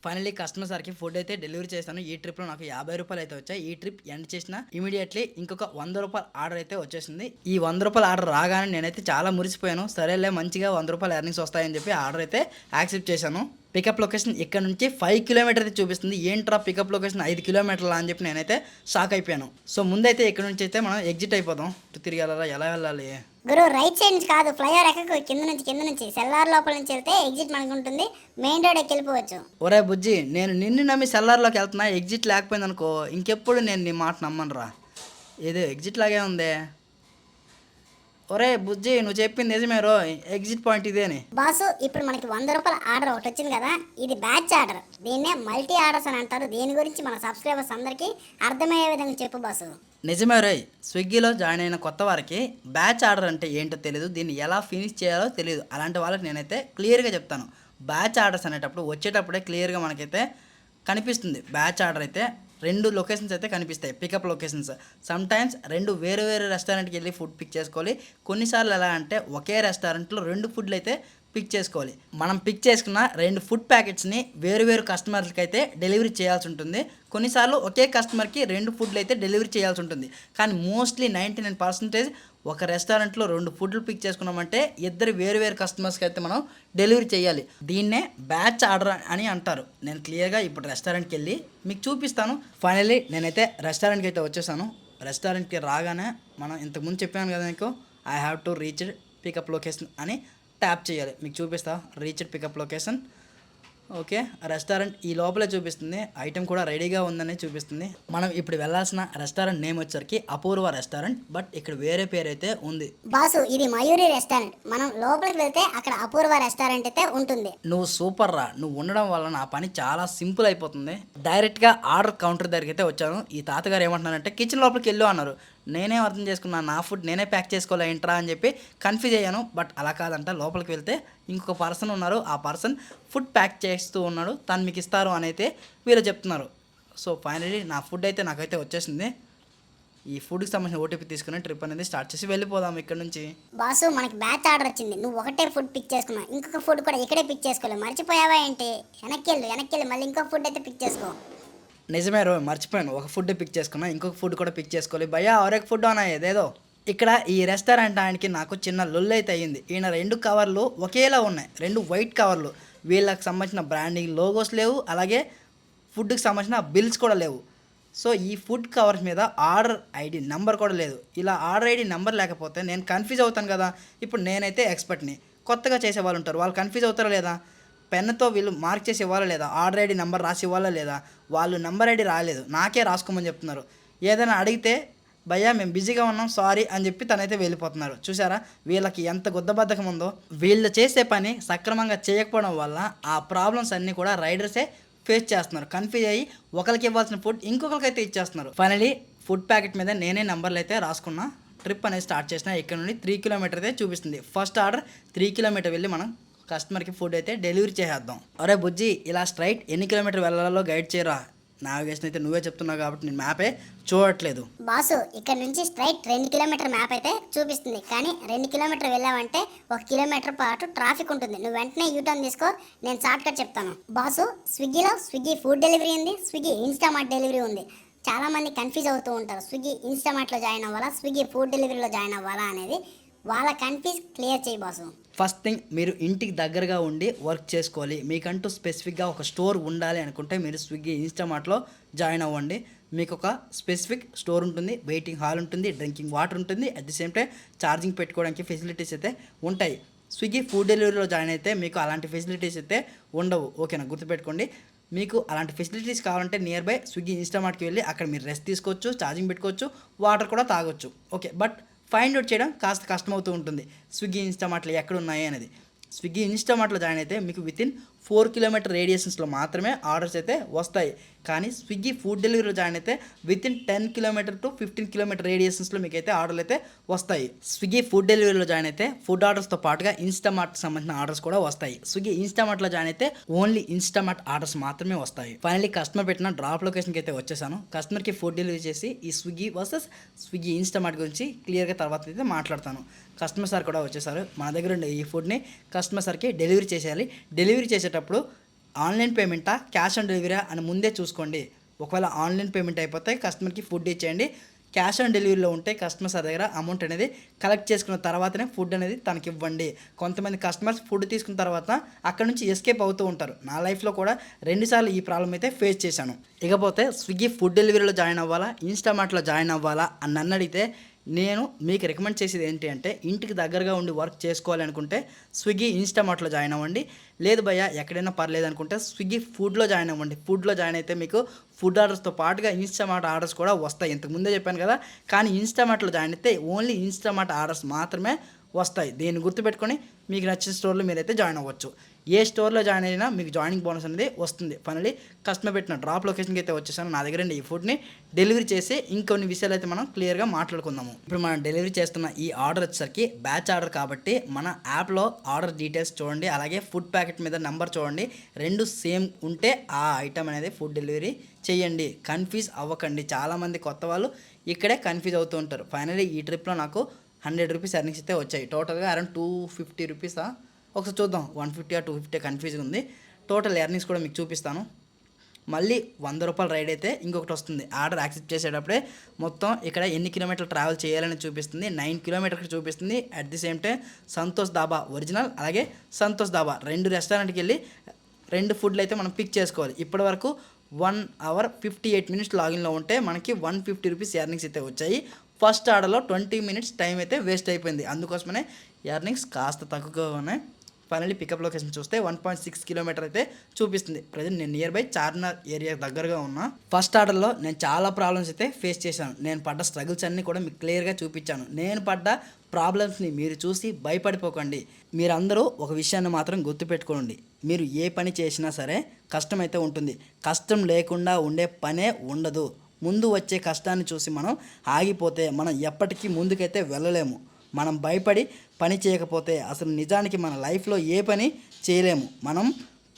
Finally customer సార్కి ఫుడ్ అయితే డెలివరీ చేస్తాను. ఈ ట్రిప్లో నాకు 50 రూపాయలు అయితే వచ్చాయి. ఈ ట్రిప్ ఎండ్ చేసిన ఇమీడియట్లీ ఇంకొక 100 రూపాయల ఆర్డర్ అయితే వచ్చేసింది. ఈ 100 రూపాయల ఆర్డర్ రాగానే నేనైతే చాలా మురిసిపోయాను. సరేలే మంచిగా 100 రూపాయలు ఎర్నింగ్స్ వస్తాయని చెప్పి ఆర్డర్ అయితే యాక్సెప్ట్ చేశాను. పికప్ లొకేషన్ ఇక్కడ నుంచి 5 కిలోమీటర్ అయితే చూపిస్తుంది. ఏంట్రా పికప్ లొకేషన్ 5 కిలోమీటర్లా అని చెప్పి నేనైతే షాక్ అయిపోయాను. సో ముందైతే ఇక్కడ నుంచి అయితే మనం ఎగ్జిట్ అయిపోదాం. తిరిగి వెళ్ళాలా, ఎలా వెళ్ళాలి? గురు రైట్ సైడ్ నుంచి కాదు, ఫ్లైఓవర్ ఎక్కకు, కింద నుంచి సెల్లార్ లోపల నుంచి వెళ్తే ఎగ్జిట్ మనకు ఉంటుంది. మెయిన్ రోడ్ ఎక్కి వెళ్ళిపోవచ్చు. ఒరే బుజ్జి, నేను నిన్ను నమ్మి సెల్లార్లోకి వెళ్తున్నా, ఎగ్జిట్ లేకపోయింది అనుకో ఇంకెప్పుడు నేను నీ మాట నమ్మనురా. ఏదో ఎగ్జిట్ లాగే ఉందే. ఒరే బుజ్జి, నువ్వు చెప్పింది నిజమే రో, ఎగ్జిట్ పాయింట్ ఇదేని. బాసు ఇప్పుడు మనకి 100 రూపాయల ఆర్డర్ ఒకటి వచ్చింది కదా, ఇది బ్యాచ్ ఆర్డర్. దీన్నే మల్టీ ఆర్డర్స్ అని అంటారు. దీని గురించి మన సబ్స్క్రైబర్స్ అందరికీ అర్థమయ్యే విధంగా చెప్పు బాసు. నిజమే రోయ్, స్విగ్గీలో జాయిన్ అయిన కొత్త వారికి బ్యాచ్ ఆర్డర్ అంటే ఏంటో తెలియదు, దీన్ని ఎలా ఫినిష్ చేయాలో తెలియదు. అలాంటి వాళ్ళకి నేనైతే క్లియర్గా చెప్తాను. బ్యాచ్ ఆర్డర్స్ అనేటప్పుడు వచ్చేటప్పుడే క్లియర్గా మనకైతే కనిపిస్తుంది. బ్యాచ్ ఆర్డర్ అయితే 2 లొకేషన్స్ అయితే కనిపిస్తాయి, పికప్ లొకేషన్స్. సమ్టైమ్స్ 2 వేరే రెస్టారెంట్కి వెళ్ళి ఫుడ్ పిక్ చేసుకోవాలి. కొన్నిసార్లు ఎలా అంటే ఒకే రెస్టారెంట్లో 2 ఫుడ్లు అయితే పిక్ చేసుకోవాలి. మనం పిక్ చేసుకున్న 2 ఫుడ్ ప్యాకెట్స్ని వేరు కస్టమర్లకి అయితే డెలివరీ చేయాల్సి ఉంటుంది. కొన్నిసార్లు ఒకే కస్టమర్కి 2 ఫుడ్లు అయితే డెలివరీ చేయాల్సి ఉంటుంది. కానీ మోస్ట్లీ 99% ఒక రెస్టారెంట్లో 2 ఫుడ్లు పిక్ చేసుకున్నామంటే ఇద్దరు వేరు కస్టమర్స్కి అయితే మనం డెలివరీ చేయాలి. దీన్నే బ్యాచ్ ఆర్డర్ అని అంటారు. నేను క్లియర్గా ఇప్పుడు రెస్టారెంట్కి వెళ్ళి మీకు చూపిస్తాను. ఫైనల్లీ నేనైతే రెస్టారెంట్కి అయితే వచ్చేసాను. రెస్టారెంట్కి రాగానే మనం ఇంతకుముందు చెప్పాను కదా మీకు, I have to reached pickup location అని ట్యాప్ చేయాలి. మీకు చూపిస్తా reached pickup location. Okay, restaurant ఈ లోపలే చూపిస్తుంది. ఐటెం కూడా రెడీగా ఉందని చూపిస్తుంది. మనం ఇప్పుడు వెళ్ళాల్సిన రెస్టారెంట్ నేమ్ వచ్చరికి అపూర్వ రెస్టారెంట్, బట్ ఇక్కడ వేరే పేరు అయితే ఉంది. బాసు ఇది మయూరి రెస్టారెంట్. మనం లోపలికి వెళ్తే అక్కడ అపూర్వ రెస్టారెంట్ అయితే ఉంటుంది. నువ్వు సూపర్ రా, నువ్వు ఉండడం వల్ల నా పని చాలా సింపుల్ అయిపోతుంది. డైరెక్ట్గా ఆర్డర్ కౌంటర్ దగ్గరికి అయితే వచ్చాను. ఈ తాతగారు ఏమంటున్నారంటే కిచెన్ లోపలికి వెళ్ళు అన్నారు. నేనే అర్థం చేసుకున్నాను, నా ఫుడ్ నేనే ప్యాక్ చేసుకోవాలి ఏంట్రా అని చెప్పి కన్ఫ్యూజ్ అయ్యాను. బట్ అలా కాదంట, లోపలికి వెళ్తే ఇంకొక పర్సన్ ఉన్నారు, ఆ పర్సన్ ఫుడ్ ప్యాక్ చేస్తూ ఉన్నాడు, తను మీకు ఇస్తారు అని అయితే వీళ్ళు చెప్తున్నారు. సో ఫైనలీ నా ఫుడ్ అయితే నాకైతే వచ్చేసింది. ఈ ఫుడ్కి సంబంధించిన ఓటీపీ తీసుకుని ట్రిప్ అనేది స్టార్ట్ చేసి వెళ్ళిపోదాం ఇక్కడ నుంచి. బాసు మనకి బ్యాచ్ ఆర్డర్ వచ్చింది. నువ్వు ఒకటే ఫుడ్ పిక్ చేసుకున్నావు, ఇంకొక ఫుడ్ కూడా ఇక్కడే పిక్ చేసుకోవాలి. మర్చిపోయావా ఏంటి? వెనక్కి వెళ్ళి మళ్ళీ ఇంకో ఫుడ్ అయితే పిక్ చేసుకో. నిజమే రో, మర్చిపోయాను. ఒక ఫుడ్ పిక్ చేసుకున్నా, ఇంకొక ఫుడ్ కూడా పిక్ చేసుకోవాలి. భయ్యా ఒరేక్ ఫుడ్ అన్నా ఏదేదో. ఇక్కడ ఈ రెస్టారెంట్ ఆయనకి నాకు చిన్న లొల్లు అయితే అయ్యింది. ఈయన 2 కవర్లు ఒకేలా ఉన్నాయి, 2 వైట్ కవర్లు. వీళ్ళకి సంబంధించిన బ్రాండింగ్ లోగోస్ లేవు, అలాగే ఫుడ్కి సంబంధించిన బిల్స్ కూడా లేవు. సో ఈ ఫుడ్ కవర్స్ మీద ఆర్డర్ ఐడి నెంబర్ కూడా లేదు. ఇలా ఆర్డర్ ఐడి నెంబర్ లేకపోతే నేను కన్ఫ్యూజ్ అవుతాను కదా. ఇప్పుడు నేనైతే ఎక్స్పర్ట్ని, కొత్తగా చేసే వాళ్ళు ఉంటారు, వాళ్ళు కన్ఫ్యూజ్ అవుతారా లేదా? పెన్నుతో వీళ్ళు మార్క్ చేసి ఇవ్వాలా లేదా? ఆర్డర్ ఐడి నెంబర్ రాసి ఇవ్వాలా లేదా? వాళ్ళు నెంబర్ ఐడి రాలేదు, నాకే రాసుకోమని చెప్తున్నారు. ఏదైనా అడిగితే భయ్యా మేము బిజీగా ఉన్నాం సారీ అని చెప్పి తనైతే వెళ్ళిపోతున్నారు. చూసారా వీళ్ళకి ఎంత గుద్దబద్ధకం ఉందో. వీళ్ళు చేసే పని సక్రమంగా చేయకపోవడం వల్ల ఆ ప్రాబ్లమ్స్ అన్నీ కూడా రైడర్సే ఫేస్ చేస్తున్నారు. కన్ఫ్యూజ్ అయ్యి ఒకరికి ఇవ్వాల్సిన ఫుడ్ ఇంకొకరికి అయితే ఇచ్చేస్తున్నారు. ఫైనలీ ఫుడ్ ప్యాకెట్ మీద నేనే నెంబర్లు అయితే రాసుకున్నా. ట్రిప్ అనేది స్టార్ట్ చేసిన. ఇక్కడ నుండి 3 కిలోమీటర్ అయితే చూపిస్తుంది. ఫస్ట్ ఆర్డర్ 3 కిలోమీటర్ వెళ్ళి మనం కస్టమర్కి ఫుడ్ అయితే డెలివరీ చేసేద్దాం. అరే బుజ్జి, ఇలా స్ట్రైట్ ఎన్ని కిలోమీటర్ వెళ్ళాలో గైడ్ చేయరా. నావిగేషన్ అయితే నువ్వే చెప్తున్నావు కాబట్టి నేను మ్యాపే చూడట్లేదు. బాసు ఇక్కడ నుంచి స్ట్రైట్ 2 కిలోమీటర్ మ్యాప్ అయితే చూపిస్తుంది. కానీ 2 కిలోమీటర్ వెళ్ళావంటే 1 కిలోమీటర్ పాటు ట్రాఫిక్ ఉంటుంది. నువ్వు వెంటనే యూటర్న్ తీసుకో, నేను షార్ట్ కట్ చెప్తాను. బాసు స్విగ్గీలో స్విగ్గీ ఫుడ్ డెలివరీ ఉంది, స్విగ్గీ ఇన్స్టామార్ట్ డెలివరీ ఉంది. చాలా మంది కన్ఫ్యూజ్ అవుతూ ఉంటారు, స్విగ్గీ ఇన్స్టామార్ట్లో జాయిన్ అవ్వాలా, స్విగ్గీ ఫుడ్ డెలివరీలో జాయిన్ అవ్వాలా అనేది. వాళ్ళ కన్ఫ్యూజ్ క్లియర్ చేయి బాసు. ఫస్ట్ థింగ్, మీరు ఇంటికి దగ్గరగా ఉండి వర్క్ చేసుకోవాలి. మీకంటూ స్పెసిఫిక్గా ఒక స్టోర్ ఉండాలి అనుకుంటే మీరు స్విగ్గీ ఇన్స్టామార్ట్లో జాయిన్ అవ్వండి. మీకు ఒక స్పెసిఫిక్ స్టోర్ ఉంటుంది, వెయిటింగ్ హాల్ ఉంటుంది, డ్రింకింగ్ వాటర్ ఉంటుంది, at the same time charging పెట్టుకోవడానికి ఫెసిలిటీస్ అయితే ఉంటాయి. స్విగ్గీ ఫుడ్ డెలివరీలో జాయిన్ అయితే మీకు అలాంటి ఫెసిలిటీస్ అయితే ఉండవు. ఓకేనా, గుర్తుపెట్టుకోండి. మీకు అలాంటి ఫెసిలిటీస్ కావాలంటే నియర్ బై స్విగ్గీ ఇన్స్టామార్ట్కి వెళ్ళి అక్కడ మీరు రెస్ట్ తీసుకోవచ్చు, ఛార్జింగ్ పెట్టుకోవచ్చు, వాటర్ కూడా తాగొచ్చు. ఓకే, బట్ ఫైండ్ అవుట్ చేయడం కాస్త కష్టమవుతూ ఉంటుంది స్విగ్గీ ఇన్స్టామార్ట్లు ఎక్కడ ఉన్నాయి అనేది. స్విగ్గీ ఇన్స్టామార్ట్లో జాయిన్ అయితే మీకు వితిన్ 4 కిలోమీటర్ రేడియేషన్స్లో మాత్రమే ఆర్డర్స్ అయితే వస్తాయి. కానీ స్విగ్గీ ఫుడ్ డెలివరీలో జాయిన్ అయితే వితిన్ 10 కిలోమీటర్ టు 15 కిలోమీటర్ రేడియేషన్స్లో మీకు అయితే ఆర్డర్లు అయితే వస్తాయి. స్విగ్గీ ఫుడ్ డెలివరీలో జాయిన్ అయితే ఫుడ్ ఆర్డర్స్తో పాటుగా ఇన్స్టామార్ట్ సంబంధించిన ఆర్డర్స్ కూడా వస్తాయి. స్విగ్గీ ఇన్స్టామార్ట్లో జాయిన్ అయితే ఓన్లీ ఇన్స్టామార్ట్ ఆర్డర్స్ మాత్రమే వస్తాయి. ఫైనల్లీ కస్టమర్ పెట్టిన డ్రాప్ లొకేషన్కి అయితే వచ్చేసాను. కస్టమర్కి ఫుడ్ డెలివరీ చేసి ఈ స్విగ్గీ వర్సెస్ స్విగ్గీ ఇన్స్టామార్ట్ గురించి క్లియర్గా తర్వాత అయితే మాట్లాడతాను. కస్టమర్ సార్ కూడా వచ్చేసారు. మన దగ్గర ఉండే ఈ ఫుడ్ని కస్టమర్ సార్కి డెలివరీ చేసేయాలి. డెలివరీ చేసేటప్పుడు ఆన్లైన్ పేమెంటా క్యాష్ ఆన్ డెలివరీ అని ముందే చూసుకోండి. ఒకవేళ ఆన్లైన్ పేమెంట్ అయిపోతే కస్టమర్కి ఫుడ్ ఇచ్చేయండి. క్యాష్ ఆన్ డెలివరీలో ఉంటే కస్టమర్స్ దగ్గర అమౌంట్ అనేది కలెక్ట్ చేసుకున్న తర్వాతనే ఫుడ్ అనేది తనకి ఇవ్వండి. కొంతమంది కస్టమర్స్ ఫుడ్ తీసుకున్న తర్వాత అక్కడ నుంచి ఎస్కేప్ అవుతూ ఉంటారు. నా లైఫ్లో కూడా 2 సార్లు ఈ ప్రాబ్లం అయితే ఫేస్ చేశాను. ఇకపోతే స్విగ్గీ ఫుడ్ డెలివరీలో జాయిన్ అవ్వాలా, ఇన్స్టామార్ట్లో జాయిన్ అవ్వాలా అని నన్ను అడిగితే నేను మీకు రికమెండ్ చేసేది ఏంటి అంటే, ఇంటికి దగ్గరగా ఉండి వర్క్ చేసుకోవాలి అనుకుంటే స్విగ్గీ ఇన్స్టామార్ట్లో జాయిన్ అవ్వండి. లేదు భయ్య ఎక్కడైనా పర్లేదు అనుకుంటే స్విగ్గీ ఫుడ్లో జాయిన్ అవ్వండి. ఫుడ్లో జాయిన్ అయితే మీకు ఫుడ్ ఆర్డర్స్తో పాటుగా ఇన్స్టామార్ట్ ఆర్డర్స్ కూడా వస్తాయి. ఇంతకుముందే చెప్పాను కదా, కానీ ఇన్స్టామార్ట్లో జాయిన్ అయితే ఓన్లీ ఇన్స్టామార్ట్ ఆర్డర్స్ మాత్రమే వస్తాయి. దీన్ని గుర్తుపెట్టుకొని మీకు నచ్చిన స్టోర్లో మీరైతే జాయిన్ అవ్వచ్చు. ఏ స్టోర్లో జాయిన్ అయినా మీకు జాయినింగ్ బోనస్ అనేది వస్తుంది. ఫైనల్లీ కస్టమర్ పెట్టిన డ్రాప్ లొకేషన్కి అయితే వచ్చేసాను. నా దగ్గర ఈ ఫుడ్ని డెలివరీ చేసి ఇంకొన్ని విషయాలు అయితే మనం క్లియర్గా మాట్లాడుకుందాము. ఇప్పుడు మనం డెలివరీ చేస్తున్న ఈ ఆర్డర్ వచ్చేసరికి బ్యాచ్ ఆర్డర్ కాబట్టి మన యాప్లో ఆర్డర్ డీటెయిల్స్ చూడండి, అలాగే ఫుడ్ ప్యాకెట్ మీద నెంబర్ చూడండి. 2 సేమ్ ఉంటే ఆ ఐటమ్ అనేది ఫుడ్ డెలివరీ చేయండి. కన్ఫ్యూజ్ అవ్వకండి. చాలామంది కొత్త వాళ్ళు ఇక్కడే కన్ఫ్యూజ్ అవుతూ ఉంటారు. ఫైనల్లీ ఈ ట్రిప్లో నాకు 100 రూపీస్ ఎర్నింగ్స్ అయితే వచ్చాయి. టోటల్గా అరౌండ్ 250 రూపీసా, ఒకసారి చూద్దాం. 150 ఆ 250 కన్ఫ్యూజ్గా ఉంది. టోటల్ ఎర్నింగ్స్ కూడా మీకు చూపిస్తాను. మళ్ళీ 100 రూపాయలు రైడ్ అయితే ఇంకొకటి వస్తుంది. ఆర్డర్ యాక్సెప్ట్ చేసేటప్పుడే మొత్తం ఇక్కడ ఎన్ని కిలోమీటర్లు ట్రావెల్ చేయాలని చూపిస్తుంది. 9 కిలోమీటర్కి చూపిస్తుంది. At the same time Santosh dhaba original అలాగే సంతోష్ దాబా 2 రెస్టారెంట్కి వెళ్ళి 2 ఫుడ్లు అయితే మనం పిక్ చేసుకోవాలి. ఇప్పటి వరకు 1 అవర్ 58 మినిట్స్ లాగిన్లో ఉంటే మనకి 150 రూపీస్ ఎర్నింగ్స్ అయితే వచ్చాయి. ఫస్ట్ ఆర్డర్లో 20 మినిట్స్ టైం అయితే వేస్ట్ అయిపోయింది. అందుకోసమనే ఎర్నింగ్స్ కాస్త తక్కువగా ఉన్నాయి. ఫైనల్లీ పికప్ లొకేషన్ చూస్తే 1.6 కిలోమీటర్ అయితే చూపిస్తుంది. ప్రజెంట్ నేను నియర్ బై చార్మినార్ ఏరియా దగ్గరగా ఉన్నా. ఫస్ట్ ఆర్డర్లో నేను చాలా ప్రాబ్లమ్స్ అయితే ఫేస్ చేశాను. నేను పడ్డ స్ట్రగుల్స్ అన్నీ కూడా మీకు క్లియర్గా చూపించాను. నేను పడ్డ ప్రాబ్లమ్స్ని మీరు చూసి భయపడిపోకండి. మీరందరూ ఒక విషయాన్ని మాత్రం గుర్తుపెట్టుకోండి. మీరు ఏ పని చేసినా సరే కష్టం అయితే ఉంటుంది. కష్టం లేకుండా ఉండే పనే ఉండదు. ముందు వచ్చే కష్టాన్ని చూసి మనం ఆగిపోతే మనం ఎప్పటికీ ముందుకైతే వెళ్ళలేము. మనం భయపడి పని చేయకపోతే అసలు నిజానికి మన లైఫ్లో ఏ పని చేయలేము. మనం